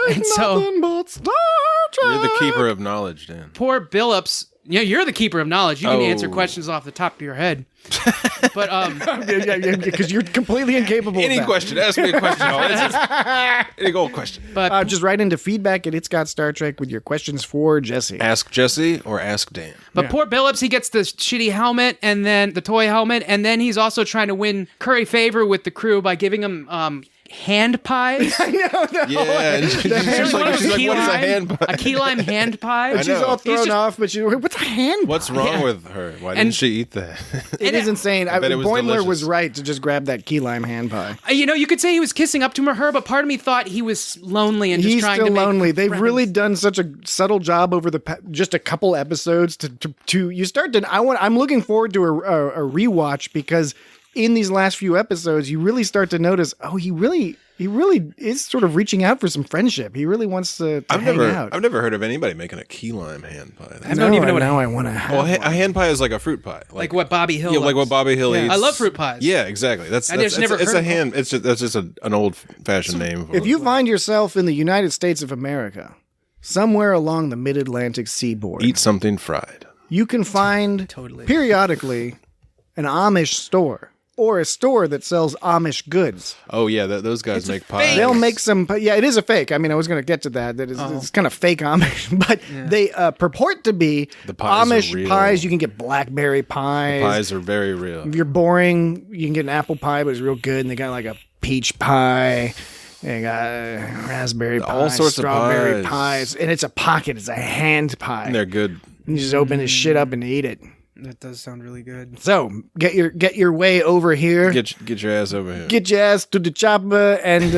And nothing but Star Trek. You're the keeper of knowledge, Dan. Poor Billups. Yeah, you're the keeper of knowledge. You can answer questions off the top of your head. But because you're completely incapable. Any of that. question, ask me a question. Any gold question. But just write into feedback at It's Got Star Trek with your questions for Jesse. Ask Jesse or ask Dan. But poor Billups, he gets the shitty helmet and then the toy helmet, and then he's also trying to curry favor with the crew by giving him hand pies. I know. Yeah, she's like, what is a hand pie? A key lime hand pie. She's all thrown off, but what's a hand pie? What's wrong with her? Why didn't she eat that? It is insane. I bet it was Boimler delicious. was right to just grab that key lime hand pie. You could say he was kissing up to her, but part of me thought he was lonely and just trying to make He's still lonely. They've friends. really done such a subtle job over just a couple episodes to you start to. I'm looking forward to a rewatch because in these last few episodes, you really start to notice. Oh, he really is sort of reaching out for some friendship. He really wants to hang out. I've never heard of anybody making a key lime hand pie. I don't even know what I want to have. Well, a hand pie is like a fruit pie, like what Bobby Hill. Yeah, like what Bobby Hill eats. I love fruit pies. Yeah, exactly. That's never it's heard a of hand. It's just an old fashioned name. If you find yourself in the United States of America, somewhere along the Mid-Atlantic seaboard, eat something fried, you can find periodically an Amish store. Or a store that sells Amish goods. Oh, yeah, those guys make pies. They'll make some... Yeah, it is a fake. I mean, I was going to get to that. It's kind of fake Amish. But they purport to be Amish pies. You can get blackberry pies. The pies are very real. If you're boring, you can get an apple pie, but it's real good. And they got like a peach pie. They got raspberry pie. All sorts strawberry of pies. And it's a pocket. It's a hand pie. And they're good. You just open this shit up and eat it. That does sound really good. So get your way over here. Get your ass over here. Get your ass to the chopper and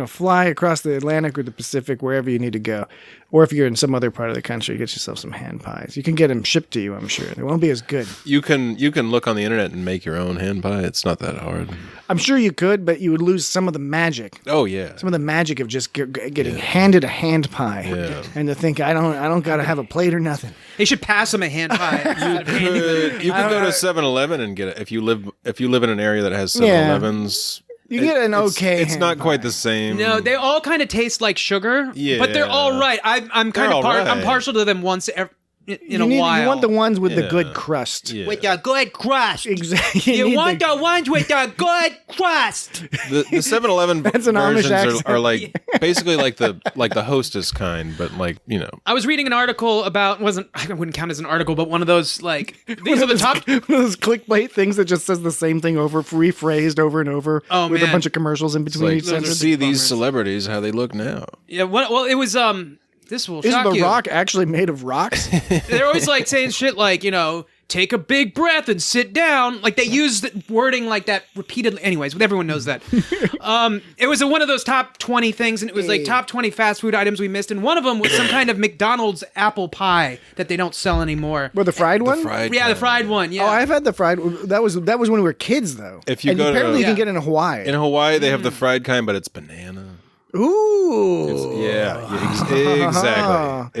fly across the Atlantic or the Pacific, wherever you need to go. Or if you're in some other part of the country, get yourself some hand pies. You can get them shipped to you, I'm sure. They won't be as good. You can look on the internet and make your own hand pie. It's not that hard. I'm sure you could, but you would lose some of the magic. Oh yeah, some of the magic of just getting handed a hand pie, and to think I don't got to have a plate or nothing. They should pass them a hand pie. You could go to 7-Eleven and get it if you live in an area that has 7-Elevens. You get an okay. It's not quite the same. No, they all kind of taste like sugar. Yeah, but they're all right. I'm kind of I'm partial to them once in a while. You want the ones with the good crust. Yeah. With the good crust. Exactly. You want the ones with the good crust. The 7-Eleven versions are like basically like the Hostess kind, but like, you know. I was reading an article about I wouldn't count as an article, but one of those like these are the top one of those clickbait things that just says the same thing rephrased over and over with a bunch of commercials in between each sentence. See these celebrities how they look now. Yeah, well it was this will shock you. Is The you. Rock actually made of rocks? They're always like saying shit like, take a big breath and sit down. Like they use the wording like that repeatedly. Anyways, everyone knows that. It was one of those top 20 things, and it was like top 20 fast food items we missed, and one of them was some kind of McDonald's apple pie that they don't sell anymore. Well, the fried one? The fried one. Yeah. Oh, I've had the fried one. That was when we were kids, though. Apparently you can get it in Hawaii. In Hawaii, they have the fried kind, but it's banana. Ooh. Exactly.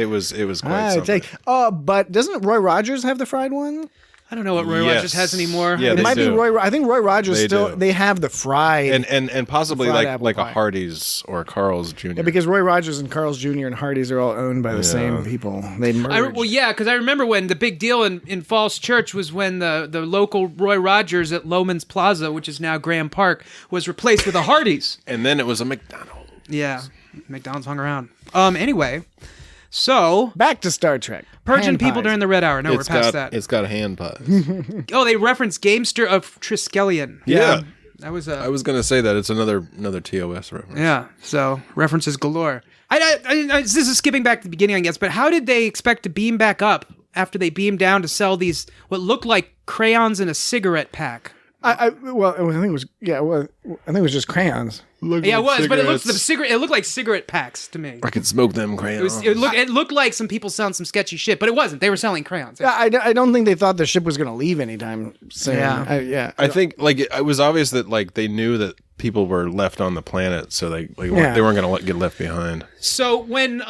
It was quite something. But doesn't Roy Rogers have the fried one? I don't know what Roy Rogers has anymore. Yeah, It they might be do. Roy. I think Roy Rogers They still. do. They have the fried And possibly fried like apple a pie. Hardee's or a Carl's Jr. Yeah, because Roy Rogers and Carl's Jr. and Hardee's are all owned by the same people. They merged. Because I remember when the big deal in Falls Church was when the local Roy Rogers at Loman's Plaza, which is now Graham Park, was replaced with a Hardee's. And then it was a McDonald's. Yeah, McDonald's hung around. Anyway, so Back to Star Trek. purging Hand people pies. during the Red Hour. No, we're past that. It's got hand pies. Oh, they reference Gamester of Triskelion. Yeah. That was I was going to say that. It's another TOS reference. Yeah, so references galore. This is skipping back to the beginning, I guess, but how did they expect to beam back up after they beamed down to sell these, what looked like crayons in a cigarette pack? I think it was I think it was just crayons. Yeah, it was, but it looked like cigarette packs to me. I could smoke them crayons. It looked like some people selling some sketchy shit, but it wasn't. They were selling crayons. Yeah, I don't think they thought the ship was going to leave anytime soon. Yeah. I think like it was obvious that like they knew that people were left on the planet, so they weren't going to get left behind. So when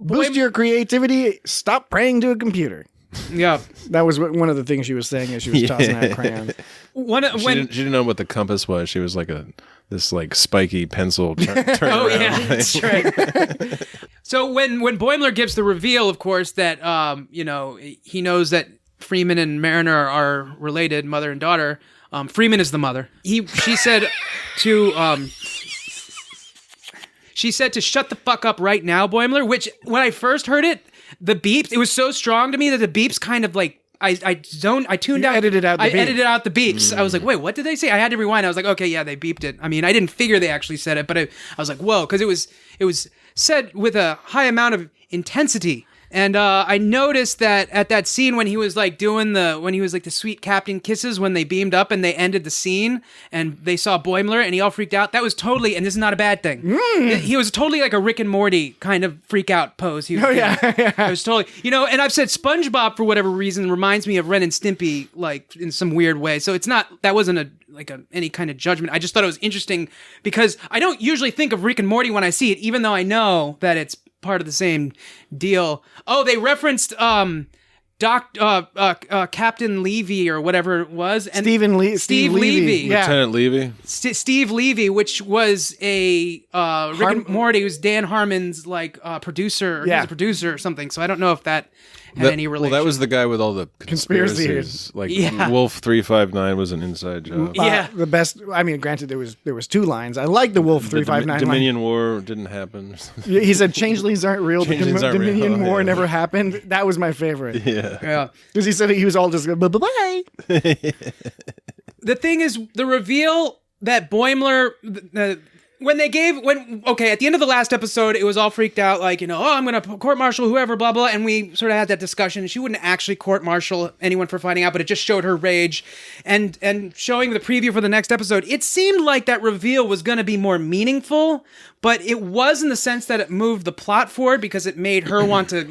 Boost your creativity. Stop praying to a computer. Yeah, that was one of the things she was saying as she was tossing out crayons. She didn't know what the compass was. She was like this spiky pencil turn oh around. yeah, that's right. So when Boimler gives the reveal, of course, that he knows that Freeman and Mariner are related, mother and daughter. Freeman is the mother. She said to shut the fuck up right now, Boimler. Which when I first heard it, the beeps, it was so strong to me that the beeps kind of like I tuned out. Edited out the beep. edited out the beeps. I was like, wait, what did they say? I had to rewind. I was like, okay, yeah, they beeped it. I mean, I didn't figure they actually said it, but I was like, whoa, because it was said with a high amount of intensity. And I noticed that at that scene when he was like the sweet captain kisses when they beamed up and they ended the scene and they saw Boimler and he all freaked out. That was totally, and this is not a bad thing. He was totally like a Rick and Morty kind of freak out pose. It was totally, and I've said SpongeBob for whatever reason reminds me of Ren and Stimpy like in some weird way. So that wasn't any kind of judgment. I just thought it was interesting because I don't usually think of Rick and Morty when I see it, even though I know that it's part of the same deal. Oh, they referenced Captain Levy or whatever it was, and Steve Levy, Lieutenant Levy, Steve Levy, which was a Rick and Morty, who's Dan Harmon's like producer. He was a producer or something. So I don't know if that had any relation. Well, that was the guy with all the Conspiracy conspiracies. Like Wolf 359 was an inside job. The best. I mean, granted, there was two lines. I like the Wolf 359 Dominion War didn't happen. He said changelings aren't real. Changelings aren't Dominion real. War Yeah. never happened. That was my favorite. Yeah. Because he said he was all just bye. The thing is, the reveal that Boimler, at the end of the last episode, it was all freaked out, like, I'm going to court-martial whoever, blah, blah, and we sort of had that discussion. She wouldn't actually court-martial anyone for finding out, but it just showed her rage. And showing the preview for the next episode, it seemed like that reveal was going to be more meaningful, but it was in the sense that it moved the plot forward because it made her want to,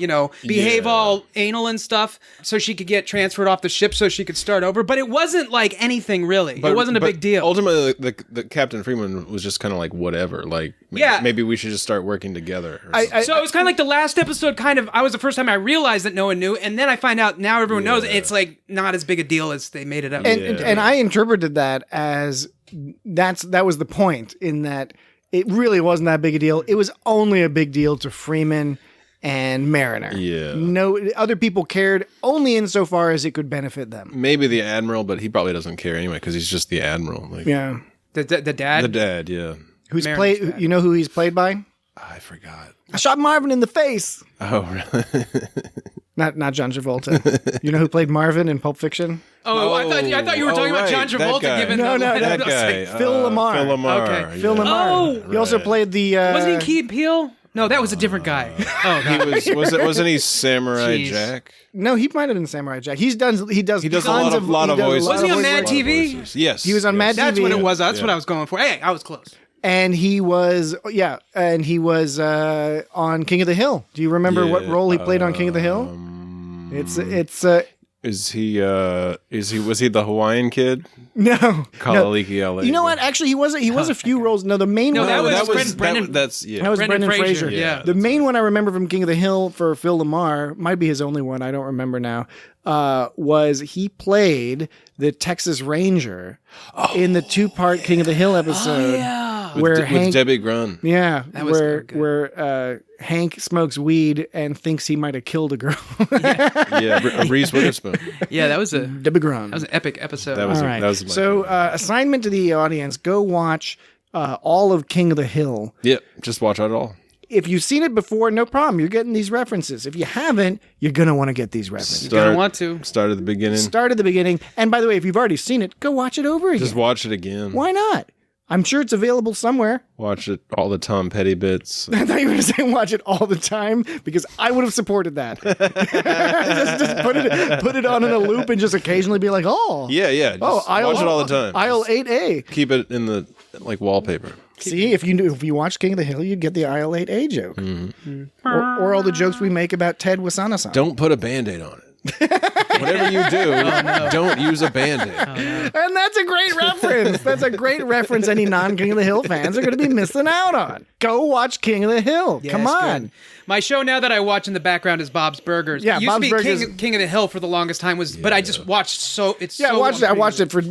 behave all anal and stuff so she could get transferred off the ship so she could start over. But it wasn't like anything really. It wasn't a big deal. Ultimately, the Captain Freeman was just kind of like whatever. Like, maybe we should just start working together. So it was kind of like the last episode I was the first time I realized that no one knew, and then I find out now everyone knows. It's like not as big a deal as they made it up. And I interpreted that as that was the point, in that it really wasn't that big a deal. It was only a big deal to Freeman and Mariner. Yeah. No other people cared only insofar as it could benefit them. Maybe the Admiral, but he probably doesn't care anyway because he's just the Admiral. Like, yeah. The dad? The dad, yeah. Who's Mariner's played? dad. You know who he's played by? I forgot. I shot Marvin in the face. Oh, really? Not John Travolta. You know who played Marvin in Pulp Fiction? Oh, I thought you were talking about John that Travolta. guy. Given No, the that guy. Phil Lamar. Phil Lamar. Okay. Phil Lamar. Oh, He also played the. wasn't he Key and Peele? No, that was a different guy. Oh, He wasn't he Samurai Jeez. Jack? No, he might have been Samurai Jack. He does He does a tons lot of voices. Wasn't he on voices. Mad TV? Voices. Yes. He was on Mad that's TV. what it was. That's what I was going for. Hey, I was close. And he was on King of the Hill. Do you remember what role he played on King of the Hill? It's Was he the Hawaiian kid? No. Kalaliki LA. You know what? Actually, he was a few roles. No, the main one. that was Brendan. That was Brendan Fraser. Yeah. The main one I remember from King of the Hill for Phil Lamar, might be his only one, I don't remember now, was he played the Texas Ranger in the 2-part King of the Hill episode. With Debbie Grun. Yeah, That was where Hank smokes weed and thinks he might have killed a girl. Reese Witherspoon. Yeah, that was Debbie Grun. That was an epic episode. That was All right. that was my so favorite. assignment to the audience: go watch all of King of the Hill. Yep, just watch it all. If you've seen it before, no problem. You're getting these references. If you haven't, you're going to want to get these references. You're gonna want to. Start at the beginning. Start at the beginning. And by the way, if you've already seen it, go watch it over again. Just watch it again. Why not? I'm sure it's available somewhere. Watch it, all the Tom Petty bits. I thought you were going to say watch it all the time because I would have supported that. just put it on in a loop and just occasionally be like, oh. Yeah. Just watch it all the time. Aisle 8A. Keep it in the wallpaper. See, if you watch King of the Hill, you'd get the aisle 8A joke. Mm-hmm. Or all the jokes we make about Ted Wasana-san. Don't put a Band-Aid on it. Whatever you do, don't use a Band-Aid. And that's a great reference. That's a great reference any non-King of the Hill fans are going to be missing out on. Go watch King of the Hill. Yes, Come on. good. My show now that I watch in the background is Bob's Burgers. Yeah, it used Bob's to be Burgers- King of the Hill for the longest time, but I just watched Yeah, I watched it for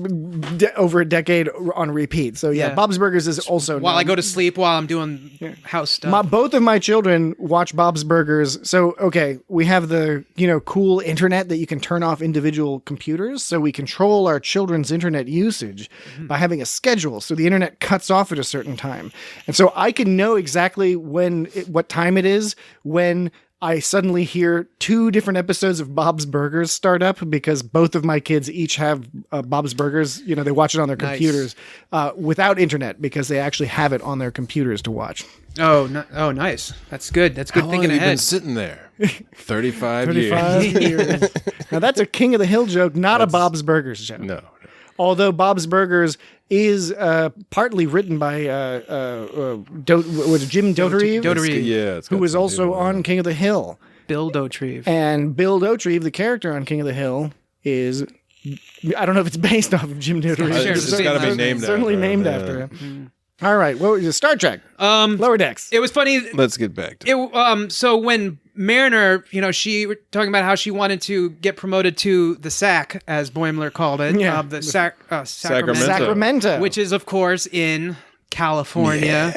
over a decade on repeat. So yeah, Yeah. Bob's Burgers is also while known. I go to sleep while I'm doing house stuff. Both of my children watch Bob's Burgers. So, okay, we have the, cool internet that you can turn off individual computers. So we control our children's internet usage by having a schedule. So the internet cuts off at a certain time. And so I can know exactly what time it is when I suddenly hear 2 different episodes of Bob's Burgers start up because both of my kids each have Bob's Burgers. They watch it on their computers without internet because they actually have it on their computers to watch. Oh, nice. That's good. That's good How long thinking have you been ahead. sitting there? 35 years. Now that's a King of the Hill joke, not a Bob's Burgers joke. No. Although Bob's Burgers is partly written by Jim Doterive, Yeah. who was also on King of the Hill. Bill Dotrieve. And Bill Dotrieve, the character on King of the Hill, is, I don't know if it's based off of Jim Doterive. Sure, It's got to be named Certainly after named him, after him. All right, what was it? Star Trek. Lower Decks. It was funny. Let's get back to it. So when Mariner, she were talking about how she wanted to get promoted to the SAC, as Boimler called it. Yeah. The Sacramento. Sacramento. which is, of course, in California.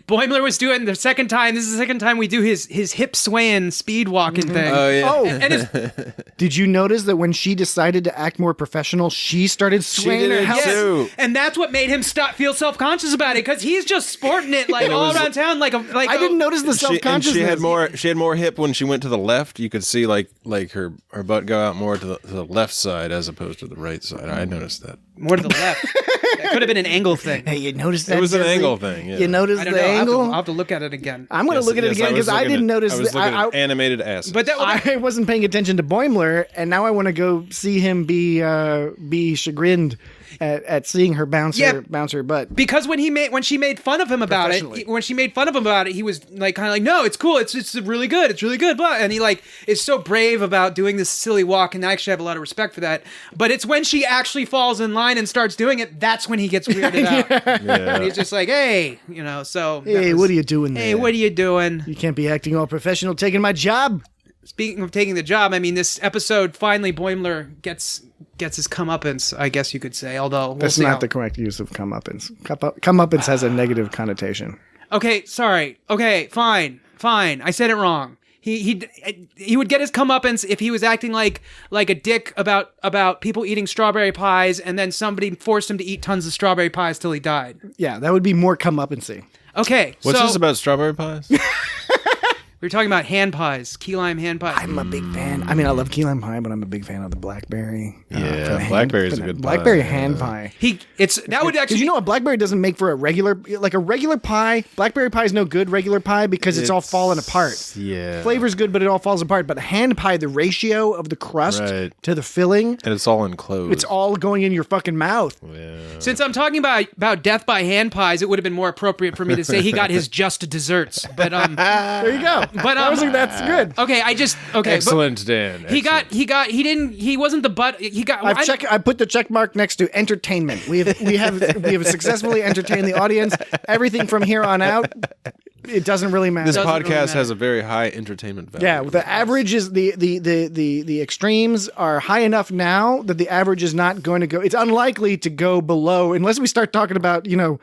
Boimler was doing the second time. This is the second time we do his hip swaying speed walking thing. Oh, yeah. Oh, And it's, did you notice that when she decided to act more professional, she started swaying did her it house? too. and that's what made him feel self-conscious about it, because he's just sporting it like all around town, like I didn't notice the self-consciousness. She had more hip when she went to the left. You could see like her butt go out more to the left side as opposed to the right side. I noticed that. more to the left. That could have been an angle thing. Hey, you noticed that? It was an Jesse? angle thing. Yeah. You noticed I don't the know. angle? I'll have to look at it again. I'm going to look at it again because I didn't notice I was looking that. at animated asses. But that I wasn't paying attention to Boimler, and now I want to go see him be chagrined at seeing her bounce her butt. because when she made fun of him about it, he was like kind of like, no, it's cool, it's really good, blah. And he like is so brave about doing this silly walk, and I actually have a lot of respect for that. But it's when she actually falls in line and starts doing it, that's when he gets weirded out. And he's just like, hey, so Hey, what are you doing there? Hey, what are you doing? You can't be acting all professional taking my job. Speaking of taking the job, I mean, this episode finally Boimler gets his comeuppance, I guess you could say. Although we'll That's see not how- the correct use of comeuppance. Comeuppance has a negative connotation. Okay, sorry. Okay, fine. I said it wrong. He would get his comeuppance if he was acting like a dick about people eating strawberry pies, and then somebody forced him to eat tons of strawberry pies till he died. Yeah, that would be more comeuppance-y. Okay, What's so this about strawberry pies? we were talking about hand pies, key lime hand pies. I'm a big fan. I mean, I love key lime pie, but I'm a big fan of the blackberry. Yeah, blackberry's a good pie. Blackberry hand pie. That would actually Did you know a blackberry doesn't make for a regular pie? Blackberry pie is no good regular pie because it's all falling apart. Yeah. Flavor's good, but it all falls apart. But hand pie, the ratio of the crust Right. to the filling, And it's all enclosed. it's all going in your fucking mouth. Since I'm talking about death by hand pies, it would have been more appropriate for me to say he got his just desserts. But There you go. but I was like, that's good. Okay, Excellent, Dan. He wasn't the butt. He got. I put the check mark next to entertainment. We have successfully entertained the audience. Everything from here on out, it doesn't really matter. This podcast has a very high entertainment value. Yeah, the average is the extremes are high enough now that the average is not going to go. It's unlikely to go below unless we start talking about the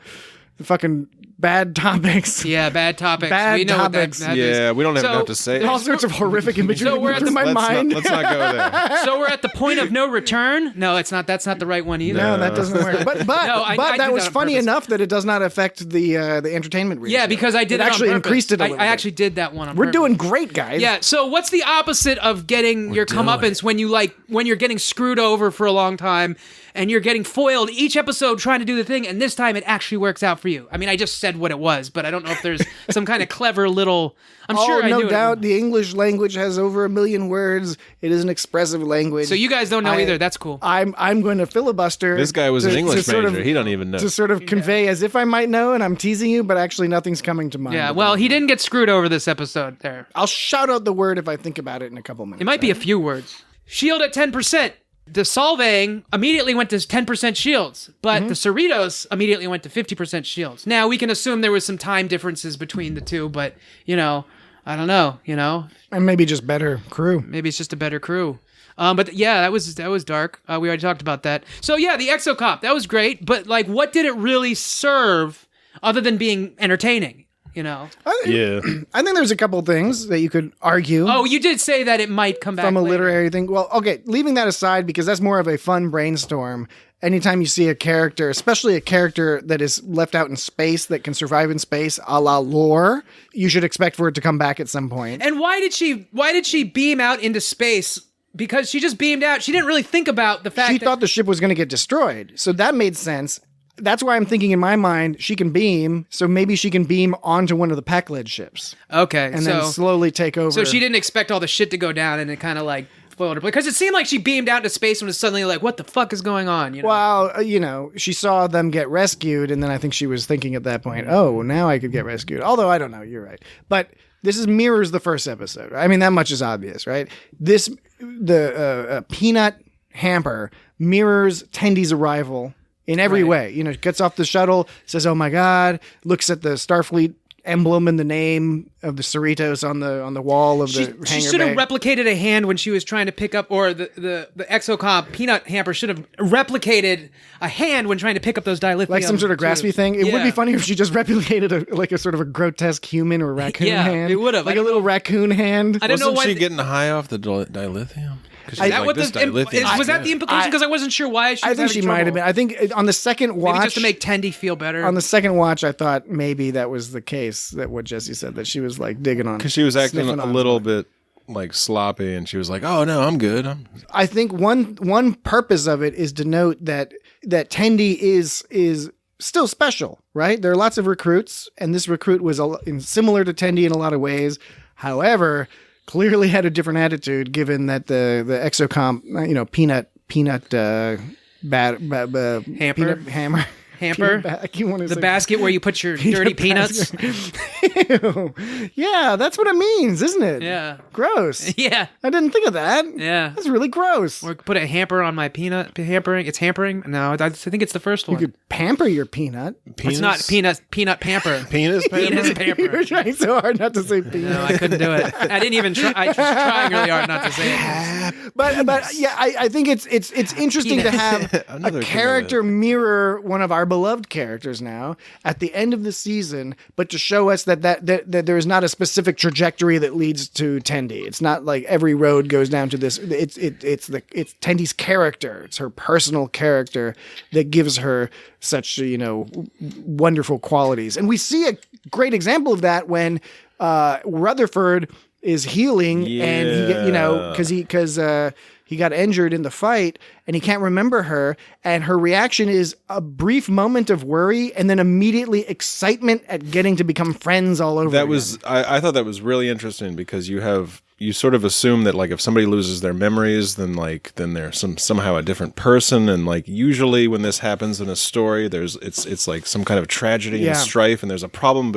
fucking bad topics. Yeah, bad topics. Bad we know topics. What that is. Yeah, we don't have enough to say. All sorts of horrific imagery through my mind. Let's not go there. So we're at the point of no return. No, it's not. That's not the right one either. No, that doesn't work. But that was funny enough that it does not affect the entertainment ratio. Yeah, because I did it actually on purpose. increased it a little I bit. actually did that one on We're purpose. doing great, guys. Yeah. So what's the opposite of getting your comeuppance when you're getting screwed over for a long time and you're getting foiled each episode trying to do the thing, and this time it actually works out for you? I mean, I just said what it was, but I don't know if there's some kind of clever little. I'm sure I knew no doubt. The English language has over 1 million words. It is an expressive language. So you guys don't know either. That's cool. I'm going to filibuster. This guy was an English sort major. of- He don't even know. to sort of convey as if I might know, and I'm teasing you, but actually nothing's coming to mind. Yeah. Well, he didn't get screwed over this episode. There. I'll shout out the word if I think about it in a couple minutes. It might be a few words. Shield at 10%. The Solvang immediately went to 10% shields, but the Cerritos immediately went to 50% shields. Now, we can assume there was some time differences between the two, but, I don't know, And maybe just better crew. Maybe it's just a better crew. But yeah, that was dark. We already talked about that. So yeah, the Exocop, that was great, but what did it really serve other than being entertaining? Yeah. I think there's a couple things that you could argue. Oh, you did say that it might come back from a later. literary thing. Well, okay, leaving that aside because that's more of a fun brainstorm. Anytime you see a character, especially a character that is left out in space that can survive in space, a la Lore, you should expect for it to come back at some point. And why did she beam out into space? Because she just beamed out. She didn't really think about the fact She that thought the ship was going to get destroyed. So that made sense. That's why I'm thinking in my mind, she can beam, so maybe she can beam onto one of the Pakled ships. Okay, and then slowly take over. So she didn't expect all the shit to go down, and it kind of foiled her. Because it seemed like she beamed out into space and was suddenly what the fuck is going on? Well, she saw them get rescued, and then I think she was thinking at that point, oh, now I could get rescued. Although, I don't know, you're right. But this mirrors the first episode. I mean, that much is obvious, right? The peanut hamper mirrors Tendi's arrival in every way. Gets off the shuttle, says, oh my God, looks at the Starfleet emblem and the name of the Cerritos on the wall of the hangar bay. She should have replicated a hand when she was trying to pick up, or the Exocomp peanut hamper should have replicated a hand when trying to pick up those dilithium. Like some sort of graspy thing. It would be funny if she just replicated a sort of a grotesque human or raccoon hand. It would have. Like a little raccoon hand. I don't know why she getting high off the dilithium? Was that the implication? Because I wasn't sure why she was I think she might have been. I think on the second watch... Maybe just to make Tendi feel better. On the second watch, I thought maybe that was the case, that what Jesse said, that she was digging on. Because she was acting a little bit sloppy, and she was like, oh no, I'm good. I think one purpose of it is to note that Tendi is still special, right? There are lots of recruits, and this recruit was similar to Tendi in a lot of ways. However, clearly had a different attitude, given that the Exocomp, hammer. The basket where you put your dirty peanuts. Ew. Yeah, that's what it means, isn't it? Yeah. Gross. Yeah. I didn't think of that. Yeah. That's really gross. Or put a hamper on my peanut. Hampering. It's hampering. No, I think it's the first one. You could pamper your peanut. Penis? It's not peanut pamper. Penis pamper? Penis pamper. You were trying so hard not to say penis. No, I couldn't do it. I didn't even try. I was trying really hard not to say it. But yeah, I think it's interesting to have a character mirror one of our beloved characters now at the end of the season, but to show us that there is not a specific trajectory that leads to Tendi. It's not like every road goes down to this. It's Tendi's character. It's her personal character that gives her such wonderful qualities, and we see a great example of that when Rutherford is healing, and because he got injured in the fight and he can't remember her, and her reaction is a brief moment of worry and then immediately excitement at getting to become friends all over. I thought that was really interesting, because you sort of assume that if somebody loses their memories, then they're somehow a different person, and usually when this happens in a story, it's like some kind of tragedy and strife, and there's a problem.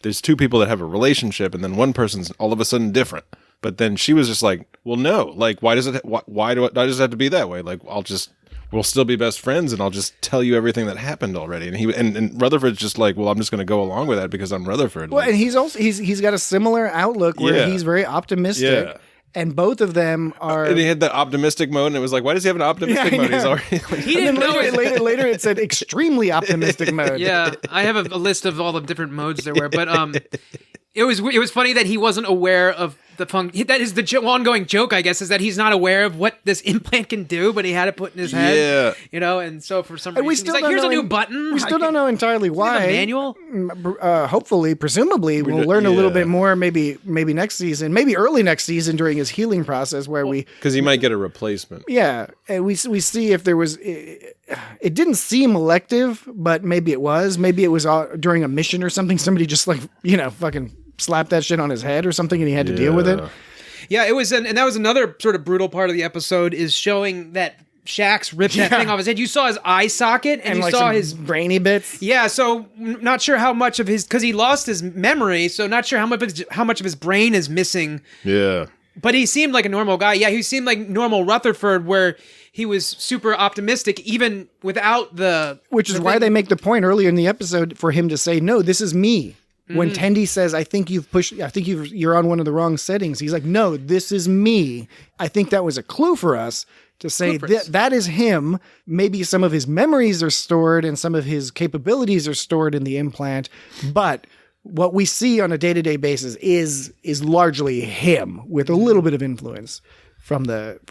there's two people that have a relationship, and then one person's all of a sudden different. But then she was just like, well, no, like, why does it have to be that way? Like, we'll still be best friends, and I'll just tell you everything that happened already. And and Rutherford's just like, well, I'm just going to go along with that because I'm Rutherford. Well, and he's got a similar outlook where he's very optimistic. Yeah. And both of them are. And he had that optimistic mode, and it was like, why does he have an optimistic mode? He's already. He didn't know it. Later it said extremely optimistic mode. Yeah, I have a list of all the different modes there were, but it was funny that he wasn't aware of the that is the ongoing joke, I guess, is that he's not aware of what this implant can do, but he had it put in his head. Yeah, and so for some reason he's like, here's a new button. We still don't know entirely why. A manual? Hopefully, presumably, we'll learn a little bit more. Maybe next season, maybe early next season during his healing process, where because he might get a replacement. Yeah, and we see if there was. It didn't seem elective, but maybe it was. Maybe it was during a mission or something. Somebody just fucking slapped that shit on his head or something, and he had to deal with it. Yeah, it was, and that was another sort of brutal part of the episode, is showing that Shax ripped that thing off his head. You saw his eye socket, and you saw his brainy bits. Yeah, so not sure how much of his, because he lost his memory, so not sure how much of his brain is missing. Yeah, but he seemed like a normal guy. Yeah, he seemed like normal Rutherford, where he was super optimistic, even without the. Which is why they make the point earlier in the episode for him to say, "No, this is me." When Tendi says, I think you're on one of the wrong settings. He's like, no, this is me. I think that was a clue for us to say that is him. Maybe some of his memories are stored and some of his capabilities are stored in the implant. But what we see on a day-to-day basis is largely him with a little bit of influence from the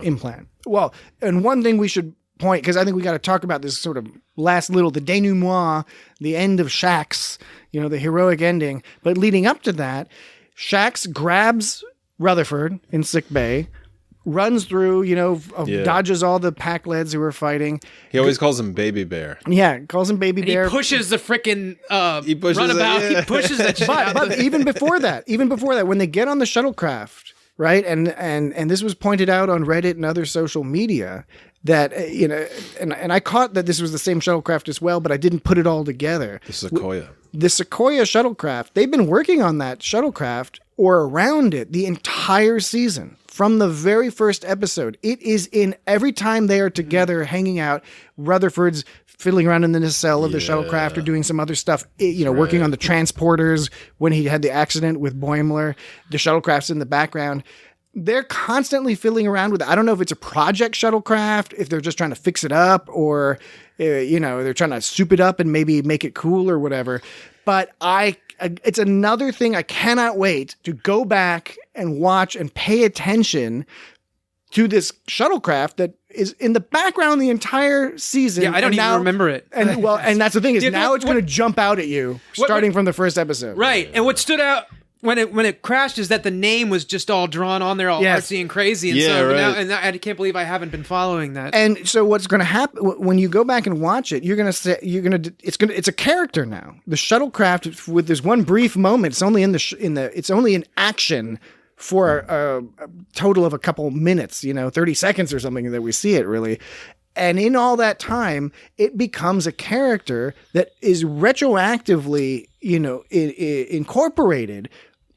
implant. Well, and one thing we should point, because I think we got to talk about this sort of the denouement, the end of Shax, the heroic ending. But leading up to that, Shax grabs Rutherford in sickbay, runs through, dodges all the Pakleds who were fighting. He always calls him Baby Bear. Yeah, calls him Baby Bear. He pushes the frickin' runabout. He pushes that shit out. But even before that, when they get on the shuttlecraft, right, and this was pointed out on Reddit and other social media, that, and I caught that this was the same shuttlecraft as well, but I didn't put it all together. The Sequoia. The Sequoia shuttlecraft, they've been working on that shuttlecraft or around it the entire season. From the very first episode, it is in every time they are together hanging out, Rutherford's fiddling around in the nacelle of the shuttlecraft or doing some other stuff, working on the transporters when he had the accident with Boimler. The shuttlecraft's in the background. They're constantly fiddling around with it. I don't know if it's a project shuttlecraft, if they're just trying to fix it up, or they're trying to soup it up and maybe make it cool or whatever. But it's another thing I cannot wait to go back and watch and pay attention to this shuttlecraft that is in the background the entire season. Yeah, I don't even remember it. And that's the thing, is now it's going to jump out at you starting from the first episode. Right. And what stood out when it crashed is that the name was just all drawn on there, all artsy and crazy. And I can't believe I haven't been following that. And so what's going to happen when you go back and watch it, it's a character now. The shuttlecraft, with this one brief moment, it's only it's only in action for a total of a couple minutes, 30 seconds or something that we see it really. And in all that time, it becomes a character that is retroactively, incorporated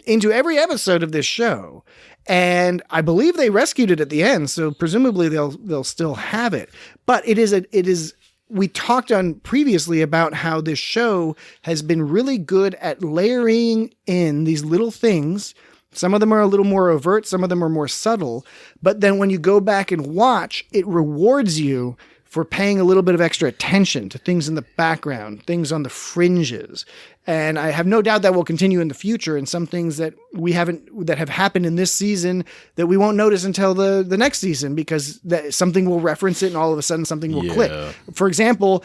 into every episode of this show. And I believe they rescued it at the end, so presumably they'll still have it. But it is we talked on previously about how this show has been really good at layering in these little things. Some of them are a little more overt, some of them are more subtle. But then when you go back and watch, it rewards you for paying a little bit of extra attention to things in the background, things on the fringes. And I have no doubt that will continue in the future, and some things that have happened in this season that we won't notice until the next season, because something will reference it and all of a sudden something will click. For example,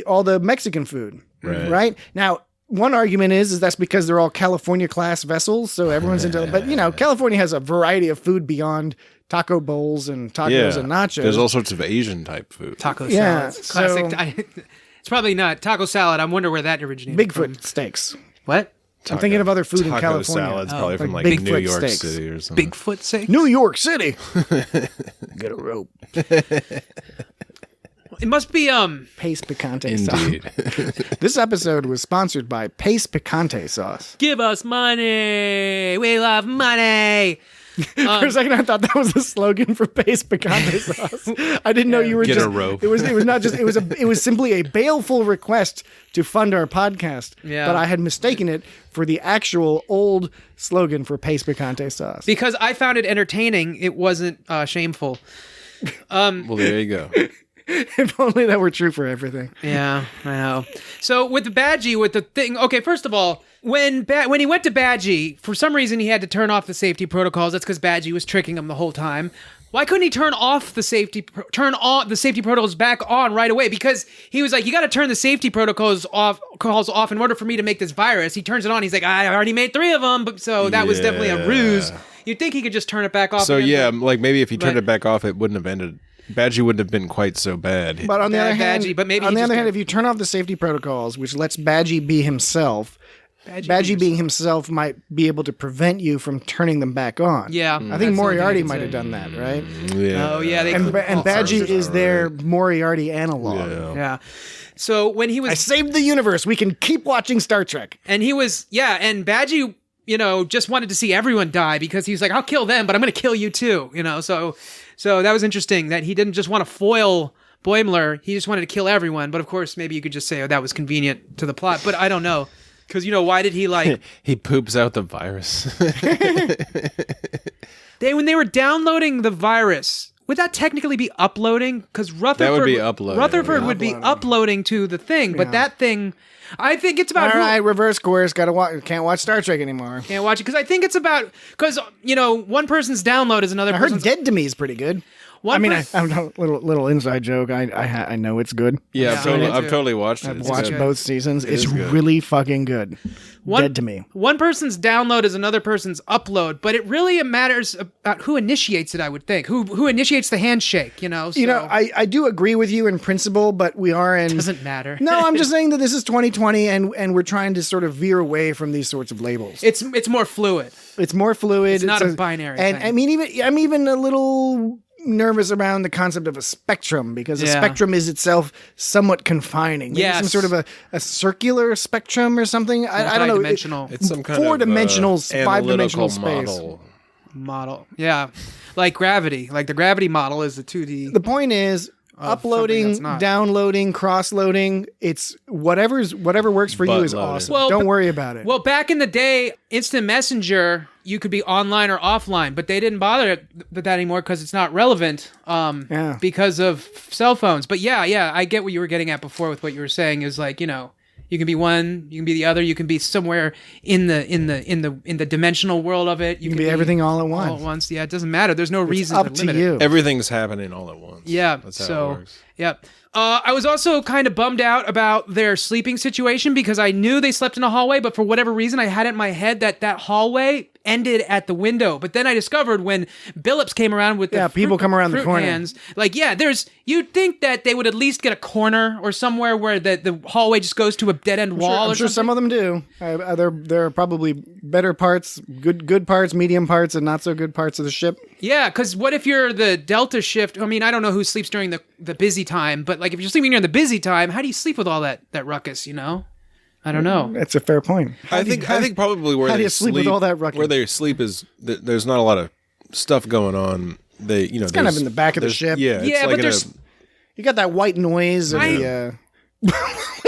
all the Mexican food, right? Now, one argument is that's because they're all California class vessels, so everyone's into it. But California has a variety of food beyond taco bowls and tacos and nachos. There's all sorts of Asian type food. Taco salads. Classic. It's probably not taco salad. I wonder where that originated Bigfoot from. Steaks. What? I'm thinking of other food in California. Taco salad's probably from Bigfoot New York steaks. City or something. Bigfoot steaks? New York City. Get a rope. It must be Pace Picante sauce. Indeed. This episode was sponsored by Pace Picante sauce. give us money. We love money. For a second, I thought that was the slogan for Pace Picante sauce. I didn't know you were Get just a rope. It was not just. It was simply a baleful request to fund our podcast. Yeah. But I had mistaken it for the actual old slogan for Pace Picante sauce. Because I found it entertaining. It wasn't shameful. Well, there you go. If only that were true for everything. Yeah, I know. So with the Badgie, with the thing, okay, first of all, when he went to Badgie, for some reason he had to turn off the safety protocols. That's because Badgie was tricking him the whole time. Why couldn't he turn the safety protocols back on right away? Because he was like, you got to turn the safety protocols off in order for me to make this virus. He turns it on. He's like, I already made 3 of them. So that was definitely a ruse. You'd think he could just turn it back off. So again, yeah, but- like maybe if he turned it back off, it wouldn't have ended. Badgie wouldn't have been quite so bad. But on the Bad other hand, Badgie, but maybe on he the just other hand, did. if you turn off the safety protocols, which lets Badgie be himself, Badgie being himself might be able to prevent you from turning them back on. Yeah. I think That's the only Moriarty thing I might could have say. done that, right? Yeah. Oh, yeah. They And Badgie is their Moriarty analog. Yeah. Yeah. So when he was I saved the universe. We can keep watching Star Trek. And he was, and Badgie, just wanted to see everyone die because he was like, I'll kill them, but I'm going to kill you too, So that was interesting that he didn't just want to foil Boimler. He just wanted to kill everyone. But of course, maybe you could just say, that was convenient to the plot. But I don't know. Because, why did he like... He poops out the virus. When they were downloading the virus... Would that technically be uploading? Because Rutherford... That would be uploading. Rutherford would be uploading to the thing. But that thing... I think it's about... All right, reverse course. Can't watch Star Trek anymore. Can't watch it. Because I think it's about... Because, one person's download is another I heard person's... Dead to Me is pretty good. One I pers- I'm a little inside joke. I know it's good. Yeah, Yeah. I've totally watched it. I've It's watched good. both seasons. It's is good. really fucking good. Dead to Me. One person's download is another person's upload, but it really matters about who initiates it, I would think. Who initiates the handshake, So I do agree with you in principle, but we are in... doesn't matter. No, I'm just saying that this is 2020 and we're trying to sort of veer away from these sorts of labels. It's more fluid. It's more fluid. It's not a binary And thing. I mean, I'm even a little nervous around the concept of a spectrum because a Yeah. spectrum is itself somewhat confining. Maybe Yes. some sort of a circular spectrum or something. I don't know. Multi-dimensional. It's some kind of four-dimensional, five-dimensional space. model. Model. Yeah. Like gravity. Like the gravity model is the 2D. The point is something uploading, that's not. downloading, cross-loading. It's whatever works for you Butt is loaded. awesome. Well, Don't but- worry about it. Well, back in the day, Instant Messenger, you could be online or offline, but they didn't bother with that anymore because it's not relevant because of cell phones. But yeah, I get what you were getting at before with what you were saying is like, you can be one, you can be the other, you can be somewhere in the dimensional world of it. You can be everything all at once. All at once. Yeah, it doesn't matter. There's no reason up to to limit you. it. Everything's happening all at once. Yeah. That's how so, it works. yeah. I was also kind of bummed out about their sleeping situation because I knew they slept in a hallway, but for whatever reason, I had it in my head that hallway ended at the window. But then I discovered when Billups came around with the people come around the fruit corner. hands, you'd think that they would at least get a corner or somewhere where the hallway just goes to a dead end wall. I'm or sure something. some of them do. There are probably better parts, good parts, medium parts, and not so good parts of the ship. Yeah, because what if you're the Delta shift? I mean, I don't know who sleeps during the busy time, but like if you're sleeping during the busy time, how do you sleep with all that ruckus? I don't know. That's a fair point. I think probably where how do they you sleep with all that ruckus? Where they sleep is there's not a lot of stuff going on. It's kind of in the back of the ship. Yeah, it's Yeah, like but in there's- You got that white noise of the.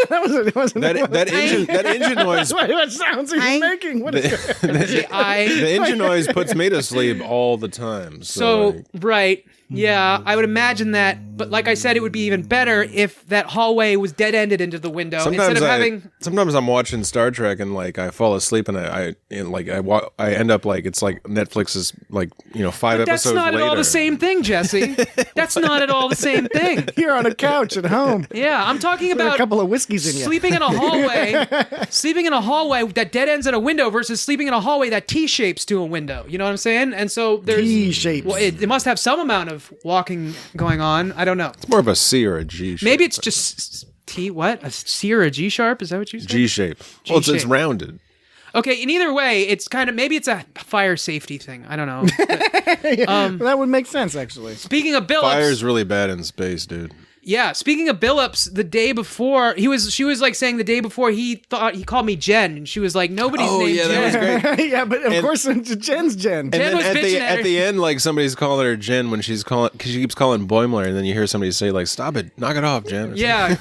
that engine noise. What sounds are you making? What is The engine noise puts me to sleep all the time. So, right. Yeah, I would imagine that. But like I said, it would be even better if that hallway was dead-ended into the window instead of having... Sometimes I'm watching Star Trek and like I fall asleep and I end up like it's like Netflix is like 5 That's episodes not later. at all the same thing, Jesse. That's not at all the same thing. You're on a couch at home. Yeah, I'm talking With about a couple of whiskeys in you. sleeping in a hallway that dead ends at a window versus sleeping in a hallway that T-shapes to a window. You know what I'm saying? And so there's T-shapes. Well, it must have some amount of walking going on. I don't know. It's more of a C or a G shape. Maybe it's just T. What, a C or a G sharp? Is that what you said? G shape. Well, it's G-shape. rounded. Okay, in either way, it's kind of maybe it's a fire safety thing. I don't know. That would make sense, actually. Speaking of Billups, Fire's really bad in space, dude. Yeah, speaking of Billups, the day before she was like saying the day before he thought he called me Jen, and she was like, nobody's named Jen. That was great. Yeah, but of course, Jen's Jen. And Jen then was at bitching at her. the end, like somebody's calling her Jen when she's calling because she keeps calling Boimler, and then you hear somebody say like, "Stop it, knock it off, Jen." or Yeah,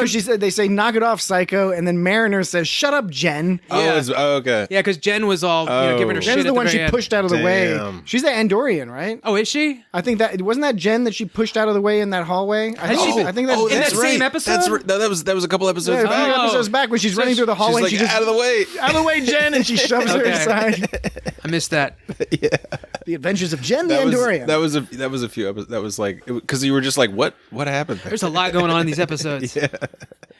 She said they say knock it off, Psycho, and then Mariner says shut up, Jen. something. Okay. Yeah, because Jen was all giving her shit. Jen's at the one very she end. pushed out of the way. Damn. She's the Andorian, right? Oh, is she? I think that wasn't that Jen that she pushed out of the way in that hallway. I think that's in that Jen. same episode? That's right. No, that was a couple episodes Yeah, a few back. episodes back when she's running through the hallway. She's like, and she just out of the way. out of the way, Jen, and she shoves her Okay. aside. I missed that. The Adventures of Jen the That Andorian. was a few episodes. That was like because you were just like, what happened there? There's a lot going on in these episodes.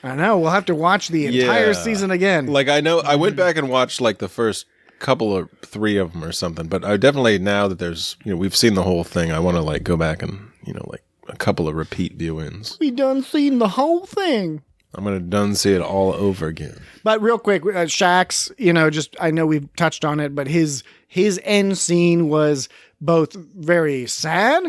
I know. We'll have to watch the entire Yeah. season again. Like I know I went back and watched like the first couple of 3 of them or something, but I definitely now that there's we've seen the whole thing, I want to like go back and like a couple of repeat view-ins. We done seen the whole thing. I'm gonna done see it all over again. But real quick, Shax's, just I know we've touched on it, but his end scene was both very sad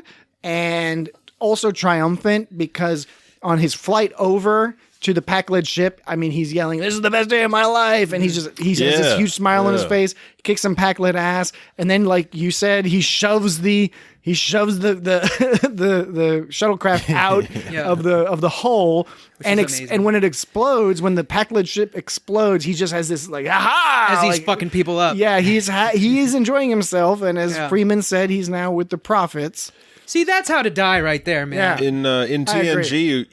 and also triumphant because on his flight over to the Pakled ship, I mean, he's yelling, "This is the best day of my life!" And he has this huge smile on his face. He kicks some Pakled ass, and then, like you said, he shoves the shuttlecraft out of the hull, and when it explodes, when the Pakled ship explodes, he just has this like aha As he's fucking people up. Yeah, he is enjoying himself, and as Freeman said, he's now with the Prophets. See, that's how to die right there, man. Yeah. In TNG,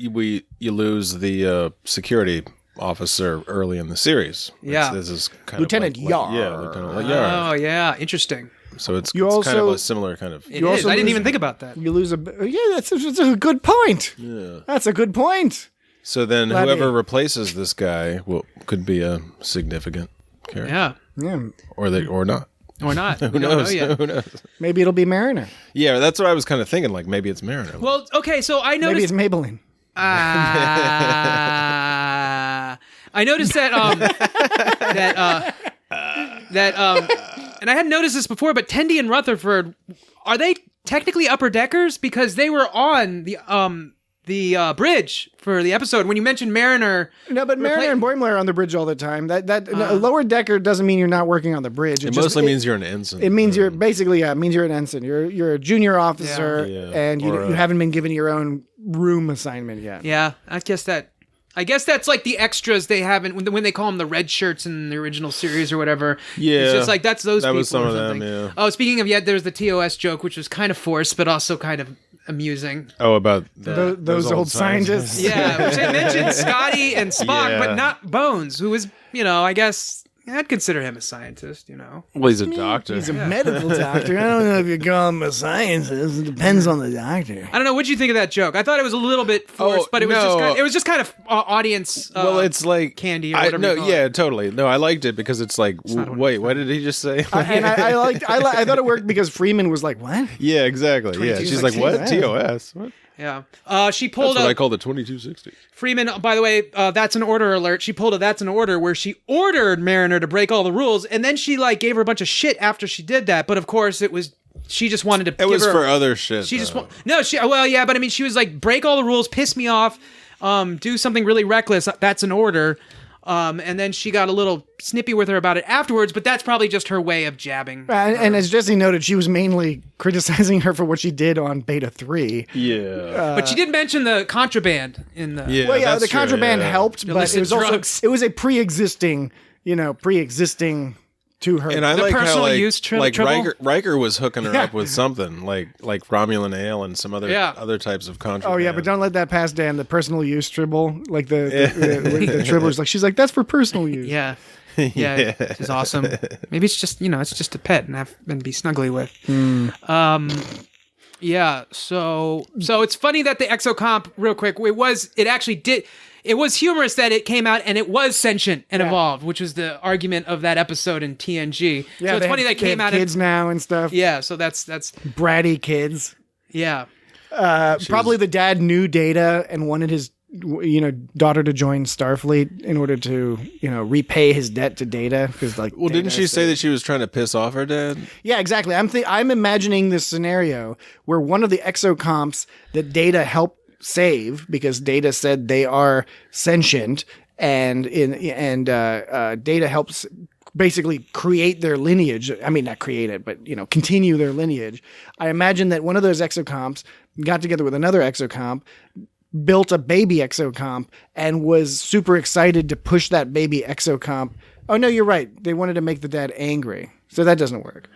you lose the security officer early in the series. Yeah. This is kind Lieutenant of Yar. Lieutenant Yar. Oh, yeah. Interesting. So it's You kind also- of a similar kind of. It is. I didn't even think about that. You lose that's a good point. Yeah, that's a good point. So then Glad whoever they- replaces this guy could be a significant character. Yeah. Yeah, Or not. Or not. Who knows? Who knows? maybe it'll be Mariner. Yeah, that's what I was kind of thinking. Like maybe it's Mariner. Well, okay, so I Maybe noticed... it's Maybelline. I noticed that and I hadn't noticed this before, but Tendi and Rutherford, are they technically upper deckers because they were on the bridge for the episode when you mentioned Mariner? No, but Mariner and Boimler are on the bridge all the time. A lower decker doesn't mean you're not working on the bridge. it mostly means you're an ensign. It means you're basically it means you're an ensign. You're a junior officer, Yeah. and you Or you haven't been given your own room assignment yet. Yeah, I guess that's like the extras they haven't when they call them the red shirts in the original series or whatever. Yeah. It's just like that's those That people. was some or of them, something. yeah. Oh, speaking of there's the TOS joke, which was kind of forced, but also kind of amusing. Oh, about Those old scientists. Yeah, which they mentioned Scotty and Spock, Yeah. but not Bones, who was, I guess I'd consider him a scientist, Well, he's a doctor. He's a medical doctor. I don't know if you call him a scientist. It depends on the doctor. I don't know. What'd you think of that joke? I thought it was a little bit forced, but it was just kind of audience. Well, it's like candy or whatever. you call it. Totally. No, I liked it because it's like, wait, what did he just say? And I thought it worked because Freeman was like, "What?" Yeah, exactly. Yeah, she's like, what? TOS? What? Yeah. She That's pulled what I up call the 2260. Freeman. By the way, that's an order alert. She pulled a that's an order where she ordered Mariner to break all the rules, and then she gave her a bunch of shit after she did that. But of course, she just wanted to. It was for other shit. She just but I mean, she was like, break all the rules, piss me off, do something really reckless. That's an order. And then she got a little snippy with her about it afterwards, but that's probably just her way of jabbing. And as Jesse noted, she was mainly criticizing her for what she did on Beta 3. Yeah. But she did mention the contraband in the. Yeah. Well, yeah, that's the true, contraband yeah. helped, but Illicit it was drugs. also it was a pre-existing to her. And I The like how personal use trouble? Riker was hooking her up with something like Romulan ale and some other types of contraband. Oh yeah, but don't let that pass, Dan. The personal use tribble, like the tribbles, like she's like that's for personal use. Yeah. Yeah, which is awesome. Maybe it's just it's just a pet and be snuggly with. Yeah, so it's funny that the exocomp, real quick, it was humorous that it came out and it was sentient and evolved, which was the argument of that episode in TNG. Yeah, so it's funny that it came out. Kids now and stuff. Yeah, so that's Bratty kids. yeah. Probably the dad knew Data and wanted his daughter to join Starfleet in order to repay his debt to Data because Well, didn't she say that she was trying to piss off her dad? Yeah, exactly. I'm imagining this scenario where one of the exocomps that Data helped save because Data said they are sentient, and Data helps basically create their lineage. I mean, not create it, but continue their lineage. I imagine that one of those exocomps got together with another exocomp, built a baby exocomp, and was super excited to push that baby exocomp. Oh no, you're right. They wanted to make the dad angry, so that doesn't work.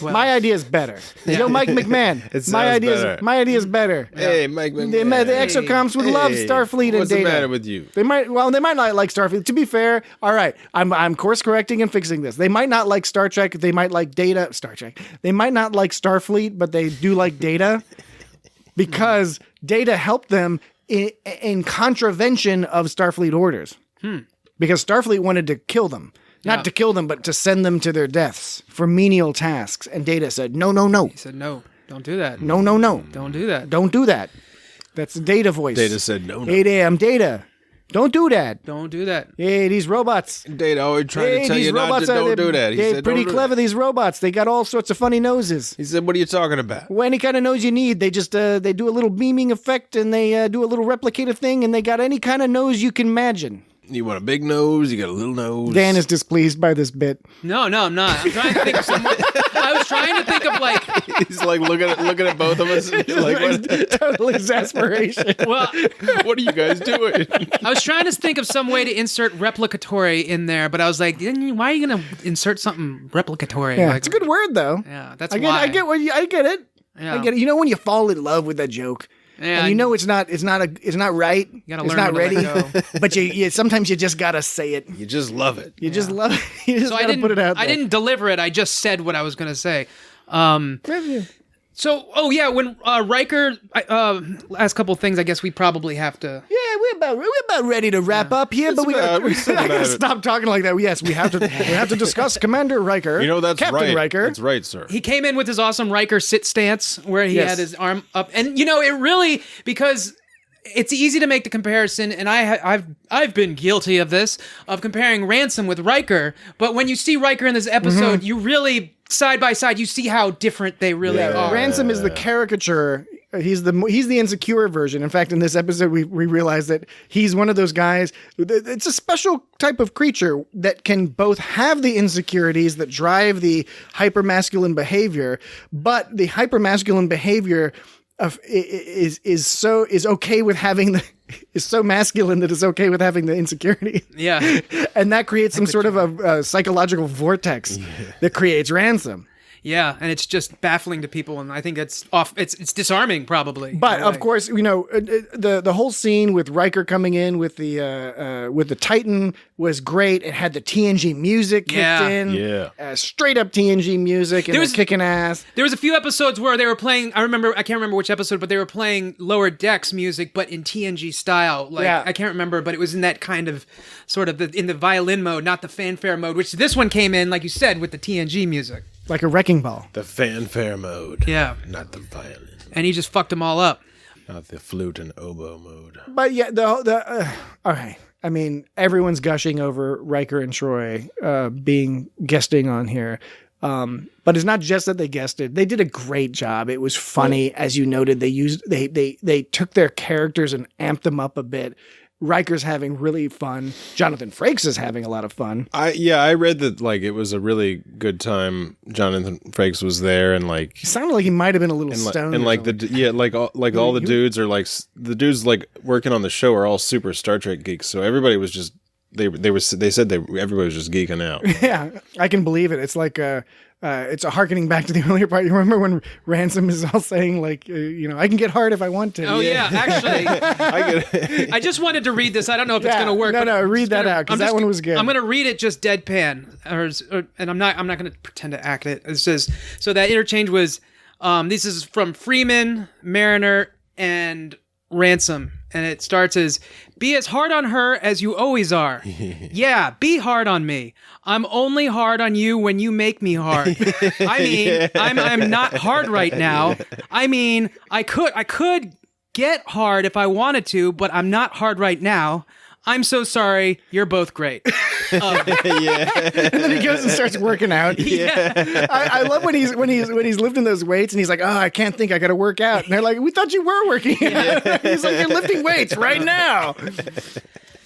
Well, my idea is better. Mike McMahon. My idea is better. Hey, Mike McMahon. The exocomps would love Starfleet and Data. What's the matter with you? They might not like Starfleet. To be fair, all right, I'm course correcting and fixing this. They might not like Star Trek. They might like Star Trek. They might not like Starfleet, but they do like Data because Data helped them in contravention of Starfleet orders. Because Starfleet wanted to kill them. Not to kill them, but to send them to their deaths for menial tasks. And Data said, no. He said, no, don't do that. No. Don't do that. Don't do that. That's the Data voice. Data said, no. 8 a.m. Data. Don't do that. Don't do that. Hey, these robots. Data always trying to tell you not to don't do that. They're pretty clever, these robots. They got all sorts of funny noses. He said, what are you talking about? Well, any kind of nose you need. They just they do a little beaming effect, and they do a little replicative thing, and they got any kind of nose you can imagine. You want a big nose? You got a little nose. Dan is displeased by this bit. No, I'm not. I'm trying to think of some. I was trying to think of like. He's like looking at both of us. Like, what? Total exasperation. Well, what are you guys doing? I was trying to think of some way to insert replicatory in there, but I was like, why are you going to insert something replicatory? Yeah, like, it's a good word though. Yeah, that's I get. why. I get it. Yeah. I get it. You know when you fall in love with that joke. Yeah, and it's not right. You gotta it's learn not to ready. let go. But you sometimes you just gotta say it. You just love it. You just love it. You just So gotta put it out there. I didn't deliver it. I just said what I was going to say. So, when Riker, last couple of things, I guess we probably have to. Yeah, we're about ready to wrap up here, but we gotta stop talking like that. Yes, we have to discuss Commander Riker. That's Captain right. Riker. That's right, sir. He came in with his awesome Riker sit stance where he had his arm up, and it really, because it's easy to make the comparison, and I've been guilty of this, of comparing Ransom with Riker. But when you see Riker in this episode, you really, side by side, you see how different they really are. Ransom is the caricature. He's the insecure version. In fact, in this episode, we realize that he's one of those guys. It's a special type of creature that can both have the insecurities that drive the hypermasculine behavior, but the hypermasculine behavior is okay with having is so masculine that it's okay with having the insecurity. Yeah. And that creates some sort of a psychological vortex that creates Ransom. Yeah, and it's just baffling to people, and I think it's disarming, probably. But of course, the whole scene with Riker coming in with the Titan was great. It had the TNG music kicked in, straight up TNG music, and was kicking ass. There was a few episodes where they were playing. I can't remember which episode, but they were playing Lower Decks music, but in TNG style. I can't remember, but it was in that kind of sort of in the violin mode, not the fanfare mode, which this one came in, like you said, with the TNG music. Like a wrecking ball. The fanfare mode. Yeah. Not the violin. And he just fucked them all up. Not the flute and oboe mode. But yeah, all right. I mean, everyone's gushing over Riker and Troy being guesting on here. But it's not just that they guested. They did a great job. It was funny, as you noted. They took their characters and amped them up a bit. Riker's having really fun. Jonathan Frakes is having a lot of fun. I read that it was a really good time. Jonathan Frakes was there, and he sounded like he might have been a little stoned. And all the dudes are the dudes working on the show are all super Star Trek geeks. So everybody was just everybody was just geeking out. Yeah, I can believe it. It's like it's a harkening back to the earlier part. You remember when Ransom is all saying I can get hard if I want to. Oh yeah, actually, I just wanted to read this. I don't know if it's going to work. No, read that out because that one was good. I'm going to read it just deadpan, and I'm not going to pretend to act it. It says so that interchange was. This is from Freeman, Mariner, and Ransom. And it starts as, be as hard on her as you always are. Yeah, be hard on me. I'm only hard on you when you make me hard. I mean, I'm not hard right now. I mean, I could get hard if I wanted to, but I'm not hard right now. I'm so sorry. You're both great. Yeah. And then he goes and starts working out. Yeah. I love when he's lifting those weights and he's like, oh, I can't think, I got to work out. And they're like, we thought you were working out. He's like, you're lifting weights right now.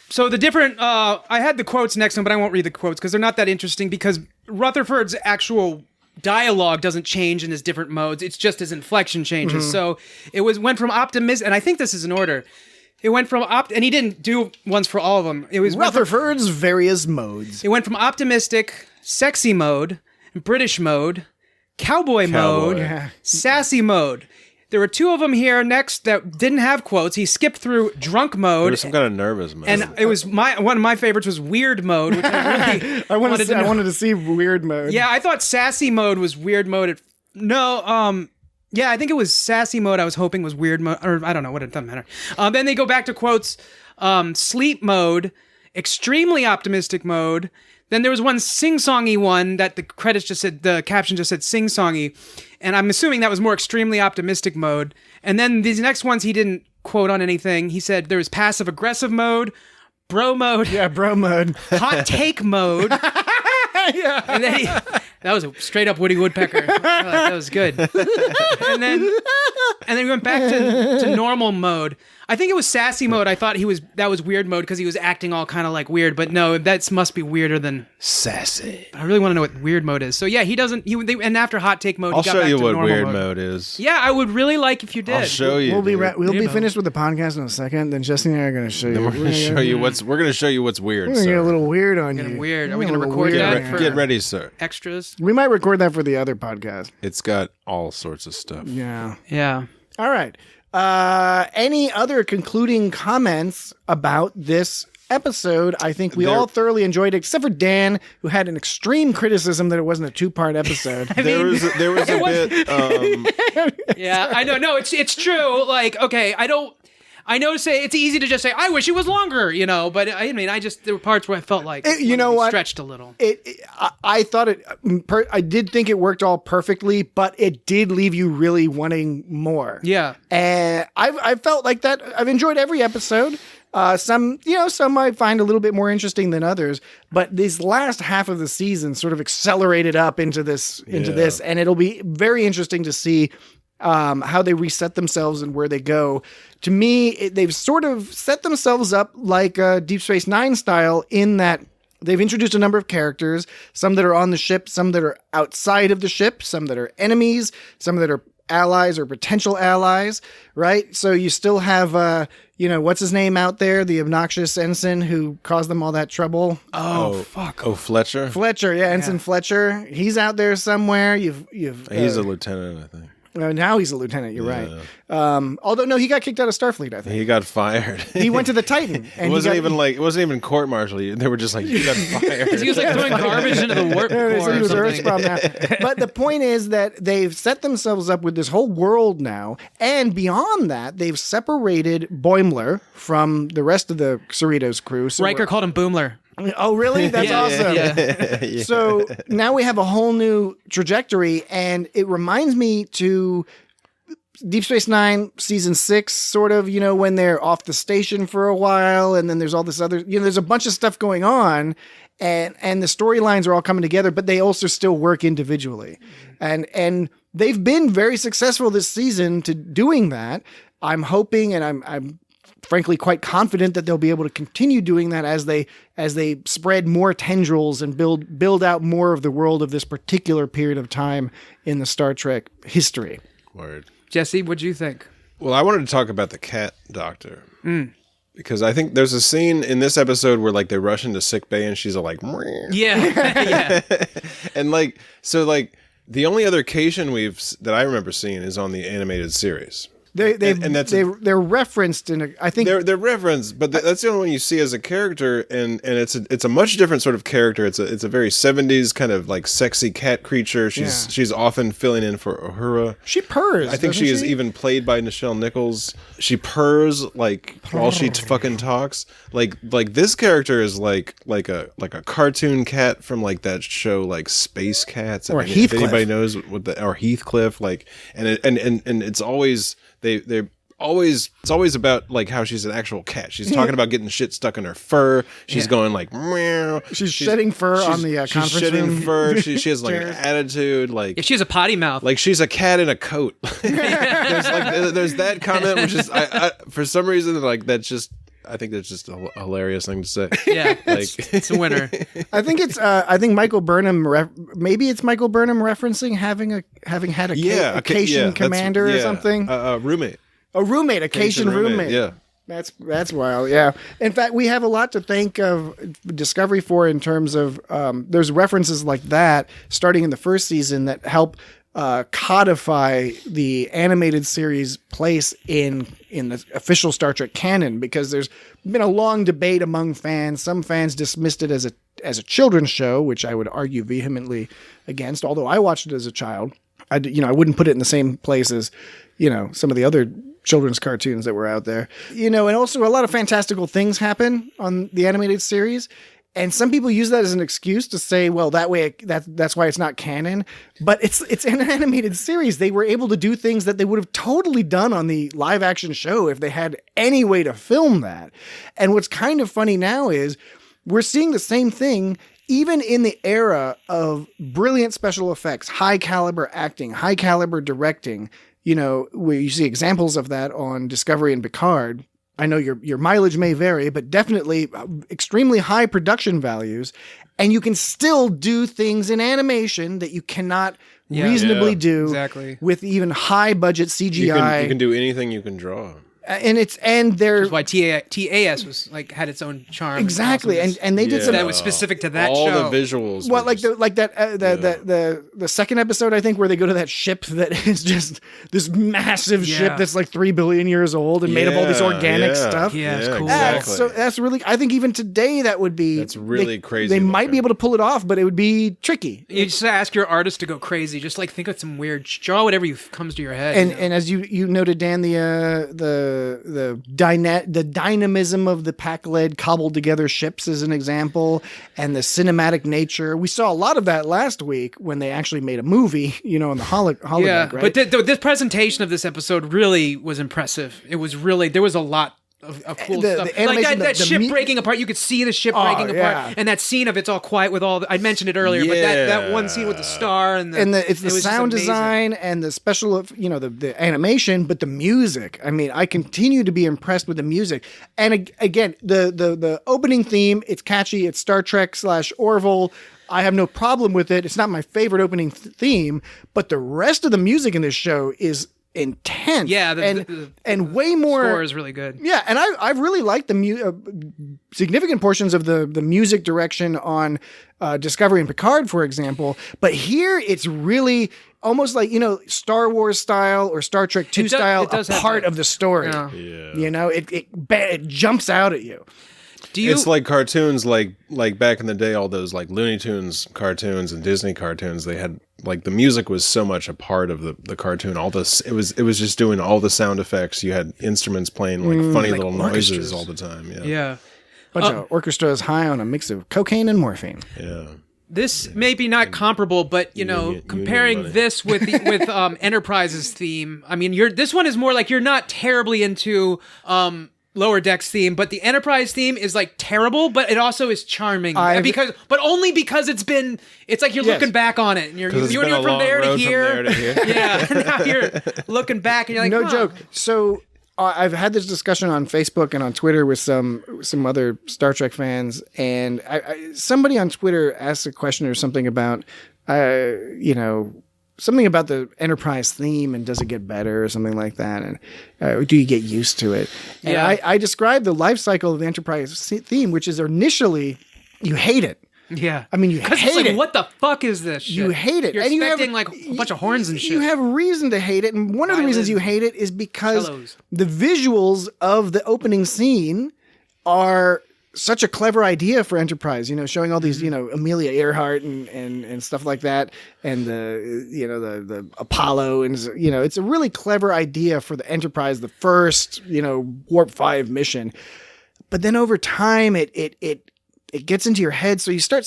So the different, I had the quotes next to him, but I won't read the quotes because they're not that interesting because Rutherford's actual dialogue doesn't change in his different modes. It's just his inflection changes. So it went from optimistic, and I think this is in order. It went from and he didn't do ones for all of them. It was Rutherford's various modes. It went from optimistic, sexy mode, British mode, cowboy mode, sassy mode. There were 2 of them here next that didn't have quotes. He skipped through drunk mode. There was some kind of nervous mode. And it was one of my favorites was weird mode, which I really I wanted to see weird mode. Yeah, I thought sassy mode was weird mode. Yeah, I think it was sassy mode I was hoping was weird mode, or I don't know, it doesn't matter. Then they go back to quotes, sleep mode, extremely optimistic mode. Then there was one sing-songy one that the caption just said sing-songy, and I'm assuming that was more extremely optimistic mode. And then these next ones he didn't quote on anything. He said there was passive-aggressive mode, bro mode. Yeah, bro mode. Hot take mode. Yeah. And then that was a straight up Woody Woodpecker. That was good. And then we went back to normal mode. I think it was sassy mode. I thought that was weird mode because he was acting all kind of like weird, but no, that must be weirder than sassy. I really want to know what weird mode is. So yeah, he doesn't. And after hot take mode, I'll he got show back you to what normal weird mode. mode is. Yeah, I would really like if you did. I'll show you. We'll be finished with the podcast in a second. Then Jesse and I are going to show you. Then we're going to show you what's weird. We're going to get a little weird on Getting you. weird. Are we going to record that? Get ready, sir. Extras. We might record that for the other podcast. It's got all sorts of stuff. Yeah. Yeah. All right. Any other concluding comments about this episode? I think we all thoroughly enjoyed it, except for Dan, who had an extreme criticism that it wasn't a 2-part episode. There was a bit. Yeah, I know. No, it's true. Like, okay, I know it's easy to just say, I wish it was longer, but there were parts where I felt like stretched a little. I thought I did think it worked all perfectly, but it did leave you really wanting more. Yeah. And I felt like that. I've enjoyed every episode. Some I find a little bit more interesting than others, but this last half of the season sort of accelerated up into this, and it'll be very interesting to see how they reset themselves and where they go. To me, they've sort of set themselves up like Deep Space Nine style in that they've introduced a number of characters, some that are on the ship, some that are outside of the ship, some that are enemies, some that are allies or potential allies, right? So you still have, what's his name out there? The obnoxious ensign who caused them all that trouble. Oh, fuck. Oh, Fletcher? Fletcher, yeah, Ensign Fletcher. He's out there somewhere. He's a lieutenant, I think. Now he's a lieutenant. You're right. Although no, he got kicked out of Starfleet. I think he got fired. He went to the Titan. And it wasn't even court martial. They were just like, you got fired. He was like throwing garbage into the warp core or something. But the point is that they've set themselves up with this whole world now, and beyond that, they've separated Boimler from the rest of the Cerritos crew. So Riker called him Boomler. Oh, really? That's awesome. Yeah. So now we have a whole new trajectory, and it reminds me to Deep Space Nine season 6, sort of, when they're off the station for a while, and then there's all this other, there's a bunch of stuff going on, and the storylines are all coming together, but they also still work individually. And they've been very successful this season to doing that. I'm hoping, and I'm frankly quite confident that they'll be able to continue doing that as they spread more tendrils and build out more of the world of this particular period of time in the Star Trek history. Word. Jesse, what'd you think? Well, I wanted to talk about the cat doctor. Because I think there's a scene in this episode where they rush into sickbay and she's all like, Mwah. Yeah. And the only other occasion that I remember seeing is on the animated series. They're referenced in I think they're referenced, but that's the only one you see as a character, and it's a much different sort of character. It's a very 70s kind of sexy cat creature. She's often filling in for Uhura. She purrs. I think she is even played by Nichelle Nichols. She purrs while she fucking talks. Like this character is like a cartoon cat from that show Space Cats, or Heathcliff. If anybody knows or Heathcliff, and it's always. They it's always about like how she's an actual cat. She's talking about getting shit stuck in her fur. She's going like meow. She's shedding fur on the she's conference shedding room. fur. She has like an attitude. Like If she has a potty mouth. like she's a cat in a coat. there's that comment, which is I for some reason like that's just. I think that's just a hilarious thing to say. Yeah, like it's a winner. I think it's. I think Michael Burnham. Maybe it's Michael Burnham referencing having had a Cation commander or something. Roommate. A roommate, a Cation roommate. Yeah. That's wild. Yeah. In fact, we have a lot to thank of Discovery for in terms of there's references like that starting in the first season that help codify the animated series place in the official Star Trek canon, because there's been a long debate among fans. Some fans dismissed it as a children's show, which I would argue vehemently against. Although I watched it as a child, I wouldn't put it in the same place as some of the other children's cartoons that were out there. And also a lot of fantastical things happen on the animated series. And some people use that as an excuse to say, well, that way that's why it's not canon. But it's an animated series. They were able to do things that they would have totally done on the live action show if they had any way to film that. And what's kind of funny now is we're seeing the same thing even in the era of brilliant special effects, high caliber acting, high caliber directing. Where you see examples of that on Discovery and Picard. I know your mileage may vary, but definitely extremely high production values. And you can still do things in animation that you cannot reasonably do with even high budget CGI. You can do anything you can draw. And they're That's why TAS was had its own charm. Exactly, and they did some that was specific to that all show. All the visuals. Well, the second episode, I think, where they go to that ship that is just this massive ship that's like 3 billion years old and made of all this organic stuff. Yeah, it's cool. Exactly. So that's really. I think even today that would be. That's really crazy. They might be able to pull it off, but it would be tricky. You just ask your artist to go crazy. Just think of some weird. Draw whatever comes to your head. And as you noted, Dan, the dynamism of the Pakled cobbled together ships is an example, and the cinematic nature. We saw a lot of that last week when they actually made a movie, on the holodeck. Yeah, right? but this presentation of this episode really was impressive. It was really, there was a lot of cool stuff. Like that ship breaking apart. You could see the ship breaking apart, and that scene of it's all quiet with all. I mentioned it earlier, but that one scene with the star and it's the sound design and the special, the animation, but the music. I mean, I continue to be impressed with the music. And again, the opening theme, it's catchy. It's Star Trek / Orville. I have no problem with it. It's not my favorite opening theme, but the rest of the music in this show is intense. Yeah, and way more. The score is really good. Yeah, and I really liked the significant portions of the music direction on Discovery and Picard, for example. But here it's really almost like Star Wars style or Star Trek 2 style, a part of the story. Yeah. It jumps out at you. It's like cartoons, like back in the day, all those like Looney Tunes cartoons and Disney cartoons. They had the music was so much a part of the cartoon. All this, it was just doing all the sound effects. You had instruments playing funny little noises all the time. Yeah. Bunch of orchestras high on a mix of cocaine and morphine. Yeah. This may be not comparable, but comparing this with Enterprise's theme, I mean, this one is more like you're not terribly into Lower Decks theme, but the Enterprise theme is terrible, but it also is charming but only because it's like you're looking back on it and you're from there to here. Yeah, now you're looking back and you're like, no joke. So I've had this discussion on Facebook and on Twitter with some other Star Trek fans, and somebody on Twitter asked a question or something about something about the Enterprise theme and does it get better or something like that, and do you get used to it? And I described the life cycle of the Enterprise theme, which is initially you hate it. Yeah, I mean you hate it. What the fuck is this shit? You hate it. You're and expecting a bunch of horns and shit. You have reason to hate it, and one of the reasons you hate it is because the visuals of the opening scene are such a clever idea for Enterprise, showing all these, Amelia Earhart and stuff like that. And the Apollo and, it's a really clever idea for the Enterprise, the first, Warp 5 mission. But then over time, it gets into your head. So you start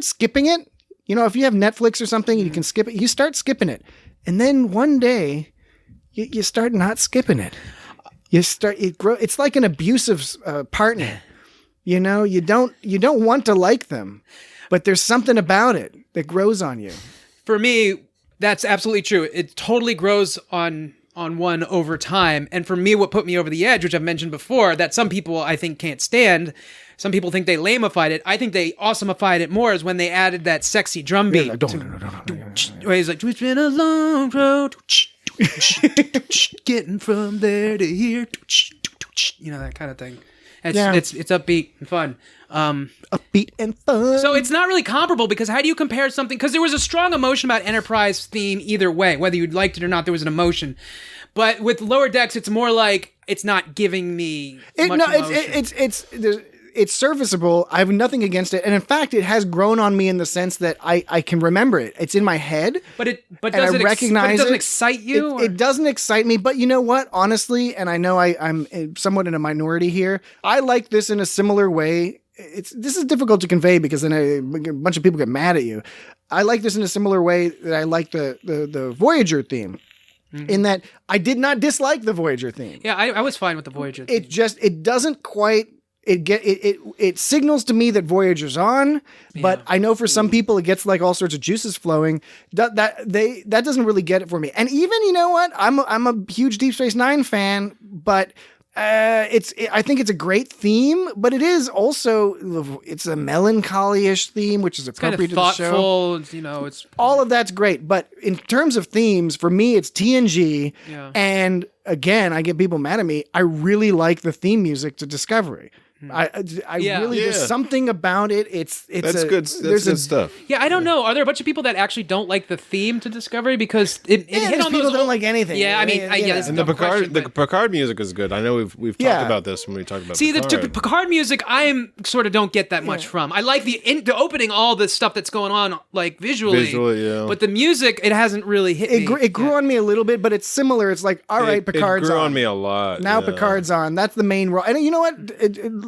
skipping it. If you have Netflix or something, you can skip it. You start skipping it. And then one day you start not skipping it. It's like an abusive partner. You know, you don't want to like them, but there's something about it that grows on you. For me, that's absolutely true. It totally grows on one over time. And for me, what put me over the edge, which I've mentioned before, that some people I think can't stand. Some people think they lameified it. I think they awesomeified it more is when they added that sexy drum beat. Where he's like, it's been a long road. Getting from there to here. You know, that kind of thing. It's upbeat and fun. Upbeat and fun. So it's not really comparable because how do you compare something? Because there was a strong emotion about Enterprise theme either way. Whether you liked it or not, there was an emotion. But with Lower Decks, it's more like it's not giving me much emotion. It's serviceable. I have nothing against it, and in fact, it has grown on me in the sense that I can remember it. It's in my head, but it doesn't excite you. It doesn't excite me. But you know what? Honestly, and I know I'm somewhat in a minority here. I like this in a similar way. This is difficult to convey because then a bunch of people get mad at you. I like this in a similar way that I like the Voyager theme. Mm-hmm. In that I did not dislike the Voyager theme. Yeah, I was fine with the Voyager theme. It doesn't quite. It signals to me that Voyager's on, but I know for some people it gets like all sorts of juices flowing. That doesn't really get it for me. And even, you know what? I'm a huge Deep Space Nine fan, but I think it's a great theme, but it is also it's a melancholy-ish theme, which is appropriate to the show. Thoughtful, you know, it's all of that's great. But in terms of themes, for me, it's TNG, and again, I get people mad at me. I really like the theme music to Discovery. There's something about it. That's good stuff. Yeah, I don't know. Are there a bunch of people that actually don't like the theme to Discovery because it hit on people don't like anything? Yeah, I mean, and the Picard music is good. I know we've talked about this when we talked about. See, Picard. the Picard music, I sort of don't get that much from. I like the opening, all the stuff that's going on, like visually, but the music, it hasn't really hit me. It grew on me a little bit, but it's similar. It's like, all right, Picard's it grew on. on me a lot. Now Picard's on. That's the main role. And you know what?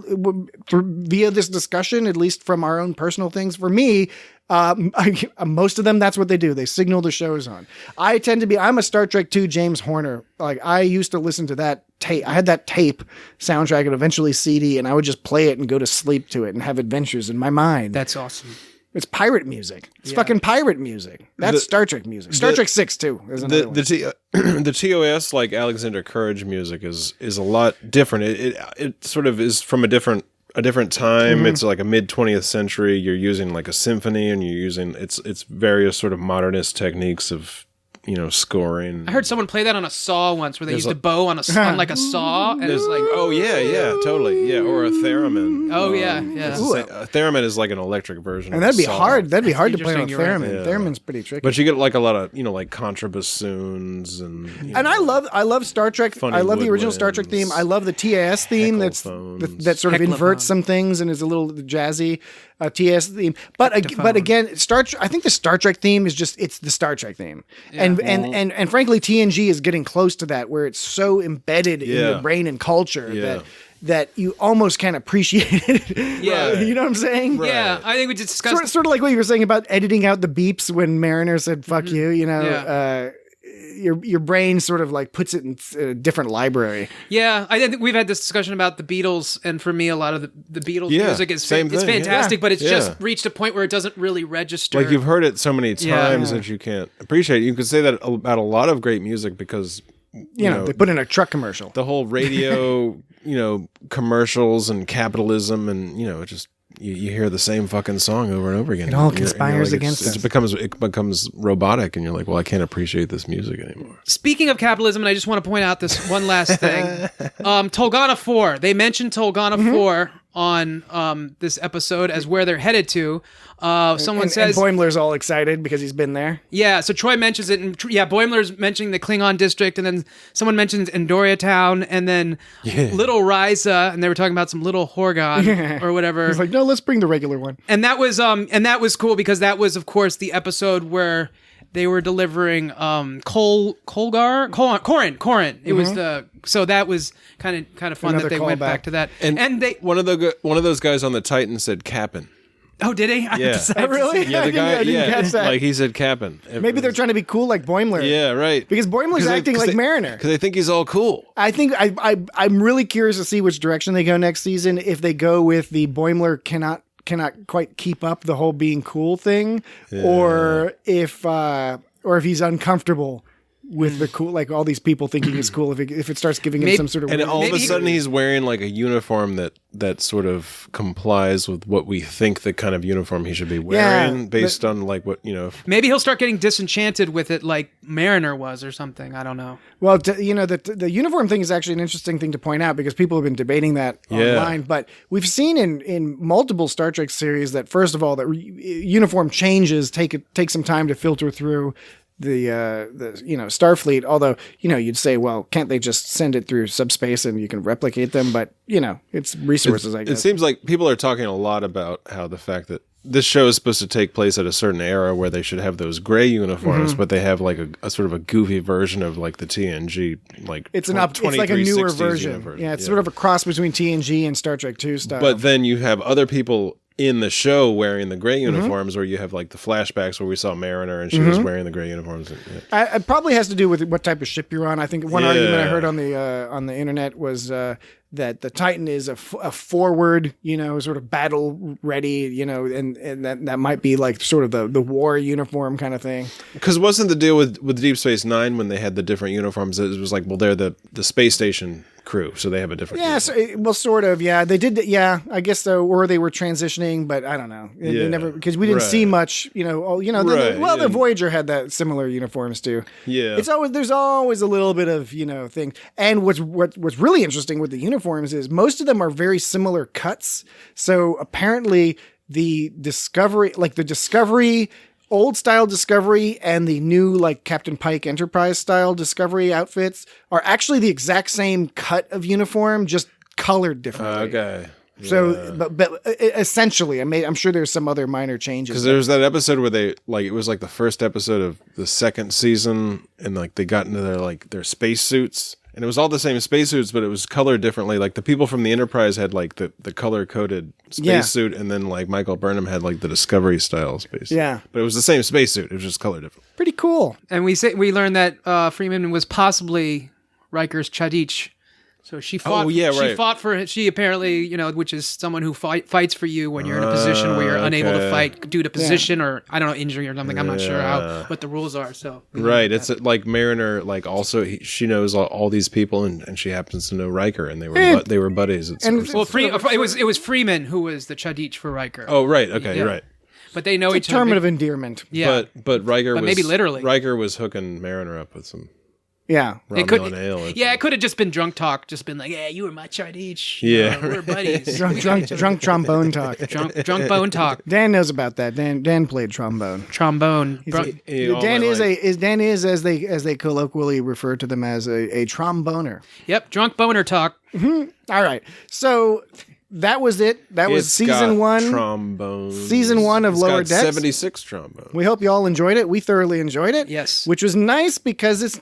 Via this discussion, at least from our own personal things, for me, most of them, that's what they do. They signal the show's on. I'm a Star Trek II James Horner. Like, I used to listen to that tape. I had that tape soundtrack and eventually CD, and I would just play it and go to sleep to it and have adventures in my mind. That's awesome. It's pirate music. It's fucking pirate music. That's Star Trek music. Star Trek 6 too. The TOS, like Alexander Courage music, is a lot different. It sort of is from a different time. Mm-hmm. It's like a mid 20th century. You're using like a symphony, and you're using it's various sort of modernist techniques of scoring. I heard someone play that on a saw once, where they used a bow on like a saw, and it's like, oh yeah, totally, or a theremin. Oh yeah. A theremin is like an electric version, and that'd be hard. That'd be hard to play on a theremin. Right. Yeah. Theremin's pretty tricky, but you get like a lot of like contrabassoons and. And I love Star Trek. I love the original Star Trek theme. I love the TAS theme. That sort of inverts some things and is a little jazzy. TS theme, but again, I think the Star Trek theme is it's the Star Trek theme, and frankly, TNG is getting close to that, where it's so embedded in your brain and culture that you almost can't appreciate it. Yeah, you know what I'm saying? Right. Yeah, I think we just discussed sort of like what you were saying about editing out the beeps when Mariner said "fuck you." Your brain sort of like puts it in a different library. Yeah, I think we've had this discussion about the Beatles, and for me, a lot of the Beatles music is fantastic, but it's just reached a point where it doesn't really register. Like, you've heard it so many times that you can't appreciate it. You could say that about a lot of great music because you know they put in a truck commercial. The whole radio, commercials and capitalism, and it just. You hear the same fucking song over and over again. It all conspires against us. It becomes robotic, and you're like, well, I can't appreciate this music anymore. Speaking of capitalism, and I just want to point out this one last thing. Tolgana 4. They mentioned Tolgana 4 on this episode as where they're headed to. Someone says... And Boimler's all excited because he's been there. Yeah, so Troy mentions it, and Boimler's mentioning the Klingon district, and then someone mentions Andoria Town, and then Little Ryza, and they were talking about some Little Horgon or whatever. He's like, no, let's bring the regular one. And that was cool because that was, of course, the episode where they were delivering Corin. It was so that was kind of fun that they went back to that. And they one of those guys on the Titan said Cap'n. Oh, did he? I Yeah. decided to Really? say- Yeah, the guy. I didn't catch that. like he said, Cap'n. Maybe they're trying to be cool like Boimler. Yeah, right. Because Boimler's acting like Mariner. Because they think he's all cool. I think I'm really curious to see which direction they go next season. If they go with the Boimler cannot quite keep up the whole being cool thing, or if he's uncomfortable with the cool, like all these people thinking he's cool. If it starts giving him some sort of And weird- all of a Maybe- sudden he's wearing like a uniform that sort of complies with what we think the kind of uniform he should be wearing based on like what, Maybe he'll start getting disenchanted with it like Mariner was or something. I don't know. Well, the uniform thing is actually an interesting thing to point out because people have been debating that online. But we've seen in multiple Star Trek series that first of all, that uniform changes take some time to filter through the Starfleet. Although you'd say, well, can't they just send it through subspace and you can replicate them? But it's resources. I guess it seems like people are talking a lot about how the fact that this show is supposed to take place at a certain era where they should have those gray uniforms, but they have like a sort of a goofy version of like the TNG, like it's it's like a newer version. Yeah, it's sort of a cross between TNG and Star Trek 2 style. But then you have other people in the show wearing the gray uniforms, where you have like the flashbacks where we saw Mariner and she was wearing the gray uniforms. It probably has to do with what type of ship you're on. I think one argument I heard on the internet was that the Titan is a forward, sort of battle ready, and that might be like sort of the war uniform kind of thing. Because wasn't the deal with Deep Space Nine when they had the different uniforms? It was like, well, they're the space station crew, so they have a different. Yeah, sort of. Yeah, they did. Yeah, I guess so. Or they were transitioning, but I don't know. They never, because we didn't see much. The Voyager had that similar uniforms too. Yeah, there's always a little bit of thing. And what's really interesting with the uniforms is most of them are very similar cuts. So apparently the Discovery, old style Discovery and the new like Captain Pike Enterprise style Discovery outfits are actually the exact same cut of uniform, just colored differently. Okay. Yeah. So, but essentially, I'm sure there's some other minor changes. Because there was that episode where they it was like the first episode of the second season, and like they got into their space suits. And it was all the same spacesuits, but it was colored differently. Like the people from the Enterprise had like the color-coded spacesuit, and then like Michael Burnham had like the Discovery style spacesuit. Yeah, but it was the same spacesuit. It was just colored different. Pretty cool. And we learned that Freeman was possibly Riker's Chadich. So she fought. She fought for. She apparently, which is someone who fights for you when you're in a position where you're unable to fight due to position or I don't know, injury or something. I'm not sure what the rules are. So it's like Mariner. Like also, she knows all these people, and she happens to know Riker, and they were buddies. It was Freeman who was the Chadich for Riker. Oh right, okay, right. But they know each other. Term of endearment. Yeah, but Riker was maybe literally. Riker was hooking Mariner up with some. Yeah, Romulan ale. It could have just been drunk talk. Just been like, "Yeah, you were my Chadich. Yeah, we're buddies." drunk trombone talk. Drunk bone talk. Dan knows about that. Dan played trombone. Trombone. Dan is as they colloquially refer to them as a tromboner. Yep, drunk boner talk. Mm-hmm. All right, so. That was it. That was season 1. Trombone. Season 1 of Lower Decks. 76 trombone. We hope you all enjoyed it. We thoroughly enjoyed it. Yes. Which was nice because it's,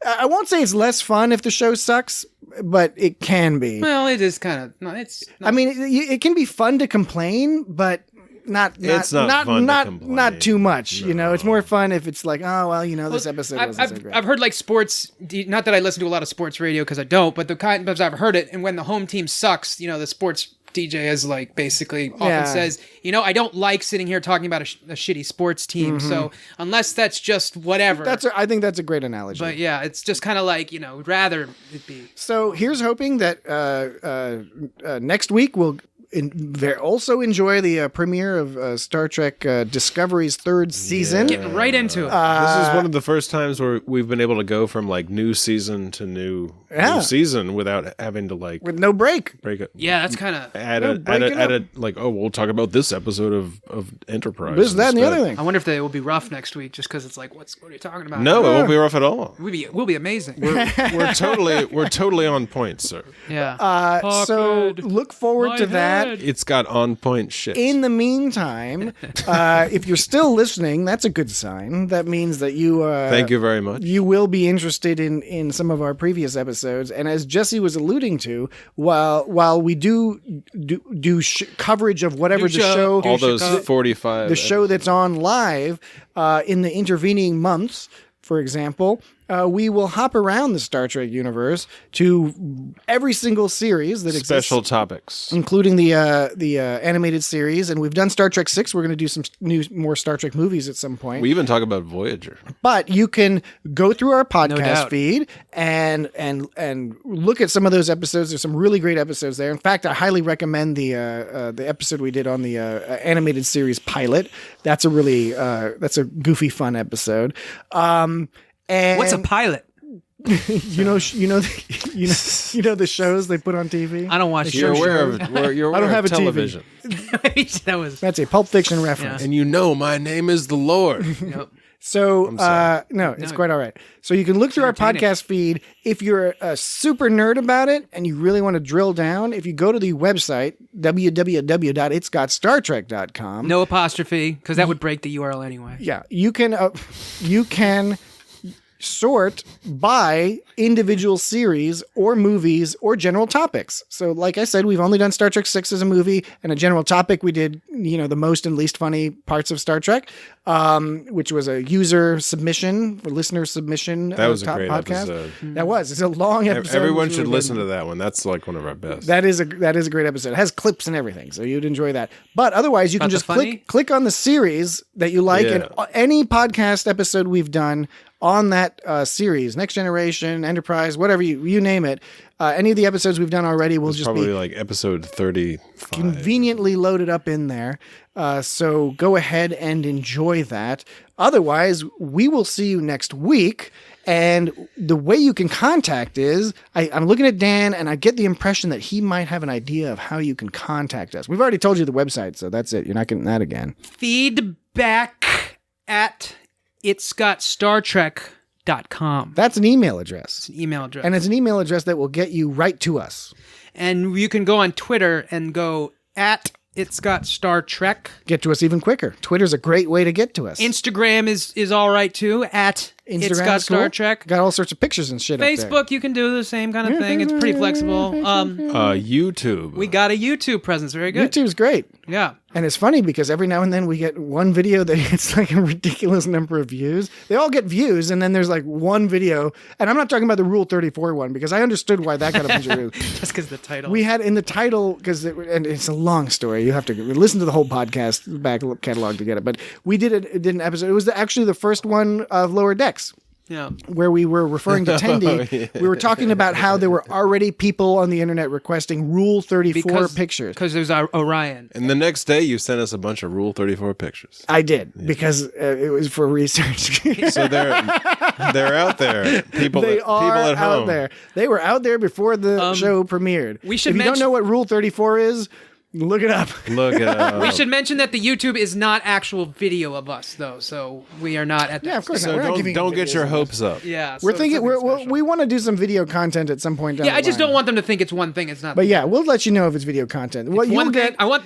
I won't say it's less fun if the show sucks, but it can be. Well, it is kind of. No, it's. I mean, it can be fun to complain, but not too much. No. It's more fun if it's like, oh well, this episode wasn't so great. I've heard like sports. Not that I listen to a lot of sports radio because I don't, but the kind of I've heard it. And when the home team sucks, the sports DJ is like basically often says, I don't like sitting here talking about a shitty sports team. Mm-hmm. So unless that's just whatever. I think that's a great analogy. But yeah, it's just kind of like, rather it be. So here's hoping that next week we'll also enjoy the premiere of Star Trek Discovery's 3rd season. Getting right into it. This is one of the first times where we've been able to go from like new season to new season without having to like with no break it. Yeah, that's kind of add a like, oh, we'll talk about this episode of Enterprise. This, that, and the other thing. I wonder if they will be rough next week, just because it's like, what are you talking about? No, it won't be rough at all. We'll be amazing. We're totally on point, sir. Yeah. So look forward to that. that. It's got on point shit. In the meantime, if you're still listening, that's a good sign. That means that you Thank you very much. You will be interested in some of our previous episodes. And as Jesse was alluding to, while we do coverage of whatever the show, all those 45 the show that's on live in the intervening months, for example, we will hop around the Star Trek universe to every single series that exists. Special topics. Including the animated series. And we've done Star Trek 6. We're going to do some more Star Trek movies at some point. We even talk about Voyager. But you can go through our podcast feed and look at some of those episodes. There's some really great episodes there. In fact, I highly recommend the episode we did on the animated series pilot. That's a really that's a goofy, fun episode. And What's a pilot? you know the shows they put on TV. I don't watch. You're aware of I don't have a television. TV. That's a Pulp Fiction reference. And you know my name is the Lord. Yep. So, no, it's quite all right. So you can look through our podcast feed. If you're a super nerd about it and you really want to drill down, if you go to the website, www.itsgotstartrek.com. No apostrophe, because that would break the URL anyway. Yeah, you can sort by individual series or movies or general topics. So like I said, we've only done Star Trek 6 as a movie, and a general topic we did, the most and least funny parts of Star Trek, which was a user submission, or listener submission. That was a top great podcast. episode. That was. It's a long episode. Everyone should listen to that one. That's like one of our best. That is a great episode. It has clips and everything, so you'd enjoy that. But otherwise, you can just click on the series that you like, and any podcast episode we've done on that series, Next Generation, Enterprise, whatever you name it, any of the episodes we've done already will just probably be like episode 35. Conveniently loaded up in there. So go ahead and enjoy that. Otherwise, we will see you next week. And the way you can contact is, I'm looking at Dan, and I get the impression that he might have an idea of how you can contact us. We've already told you the website, so that's it. You're not getting that again. Feedback at itsgotstartrek.com. That's an email address. It's an email address. And it's an email address that will get you right to us. And you can go on Twitter and go at It's Got Star Trek. Get to us even quicker. Twitter's a great way to get to us. Instagram is all right too. At It's Got Star Trek. Got all sorts of pictures and shit Facebook, up there. you can do the same kind of thing. It's pretty flexible. YouTube. We got a YouTube presence. Very good. YouTube's great. Yeah. And it's funny because every now and then we get one video that gets like a ridiculous number of views. They all get views, and then there's like one video. And I'm not talking about the Rule 34 one, because I understood why that got a bunch of views. Just because the title. We had in the title, and it's a long story. You have to listen to the whole podcast back catalog to get it. But we did an episode. It was actually the first one of Lower Decks. Yeah. Where we were referring to Tendi. We were talking about how there were already people on the internet requesting Rule 34 pictures. Because there's Orion. And the next day you sent us a bunch of Rule 34 pictures. I did, because it was for research. So they're out there. People at home. Out there. They were out there before the show premiered. If you don't know what Rule 34 is, look it up. We should mention that the YouTube is not actual video of us, though, so we are not at that. Yeah, of course. So don't get your hopes up. Yeah, we're thinking we want to do some video content at some point down the line. I just don't want them to think it's one thing. It's not. But yeah, we'll let you know if it's video content. Well, one thing. I want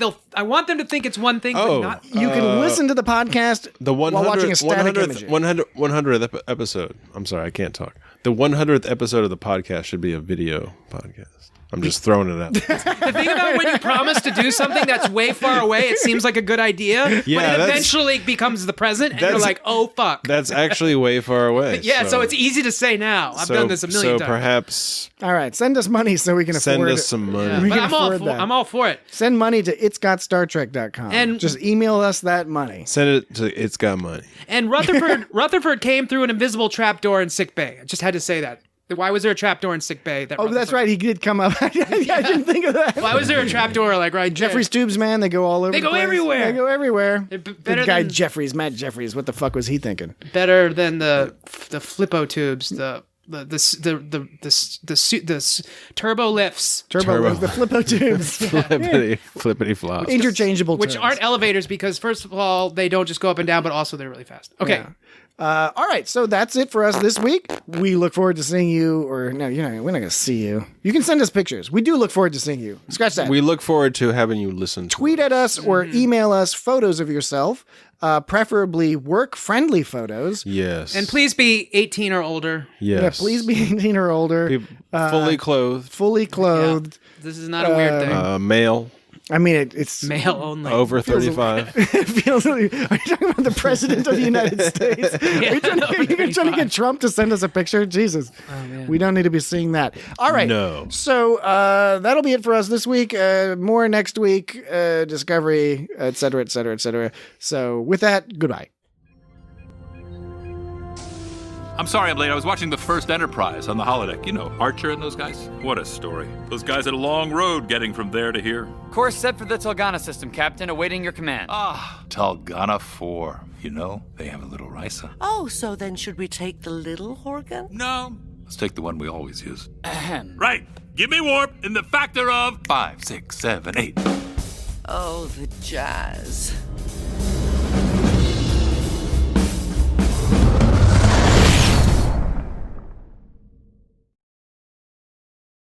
them to think it's one thing, but not. You can listen to the podcast while watching a static 100th episode. I'm sorry, I can't talk. The 100th episode of the podcast should be a video podcast. I'm just throwing it out. The thing about when you promise to do something that's way far away, it seems like a good idea, but it eventually becomes the present, and you're like, oh, fuck. That's actually way far away. So it's easy to say now. I've done this a million times. So perhaps... All right, send us money so we can afford it. Send us some money. Yeah. We But can afford that. I'm all for it. Send money to itsgotstartrek.com. And just email us that money. Send it to It's Got Money. And Rutherford came through an invisible trapdoor in sickbay. I just had to say that. Why was there a trapdoor in sickbay? That's right. He did come up. I didn't think of that. Why was there a trapdoor right there? Jeffrey's tubes, man. They go all over. They go everywhere. They go everywhere. Better guy than, Matt Jeffries. What the fuck was he thinking? Better than the flippo tubes. The turbo lifts. The flippo tubes. Flippity flops. Interchangeable Which terms. aren't elevators because, first of all, they don't just go up and down, but also they're really fast. Okay. All right, so that's it for us this week. We look forward to seeing you, or no, we're not going to see you. You can send us pictures. We do look forward to seeing you. Scratch that. We look forward to having you listen. Tweet at us or email us photos of yourself, preferably work-friendly photos. Yes. And please be 18 or older. Yes. Yeah, please be 18 or older. Fully clothed. Fully clothed. Yeah. This is not a weird thing. Male. I mean, it's male only. Over 35. It feels. Are you talking about the president of the United States? Are you trying to get Trump to send us a picture? Jesus, we don't need to be seeing that. All right. No. So that'll be it for us this week. More next week. Discovery, et cetera, et cetera, et cetera. So with that, goodbye. I'm sorry I'm late. I was watching the first Enterprise on the holodeck. You know, Archer and those guys. What a story. Those guys had a long road getting from there to here. Course set for the Talgana system, Captain, awaiting your command. Talgana 4. You know, they have a little Risa. Oh, so then should we take the little Horgan? No. Let's take the one we always use. Ahem. Right. Give me warp in the factor of 5, 6, 7, 8. Oh, the jazz.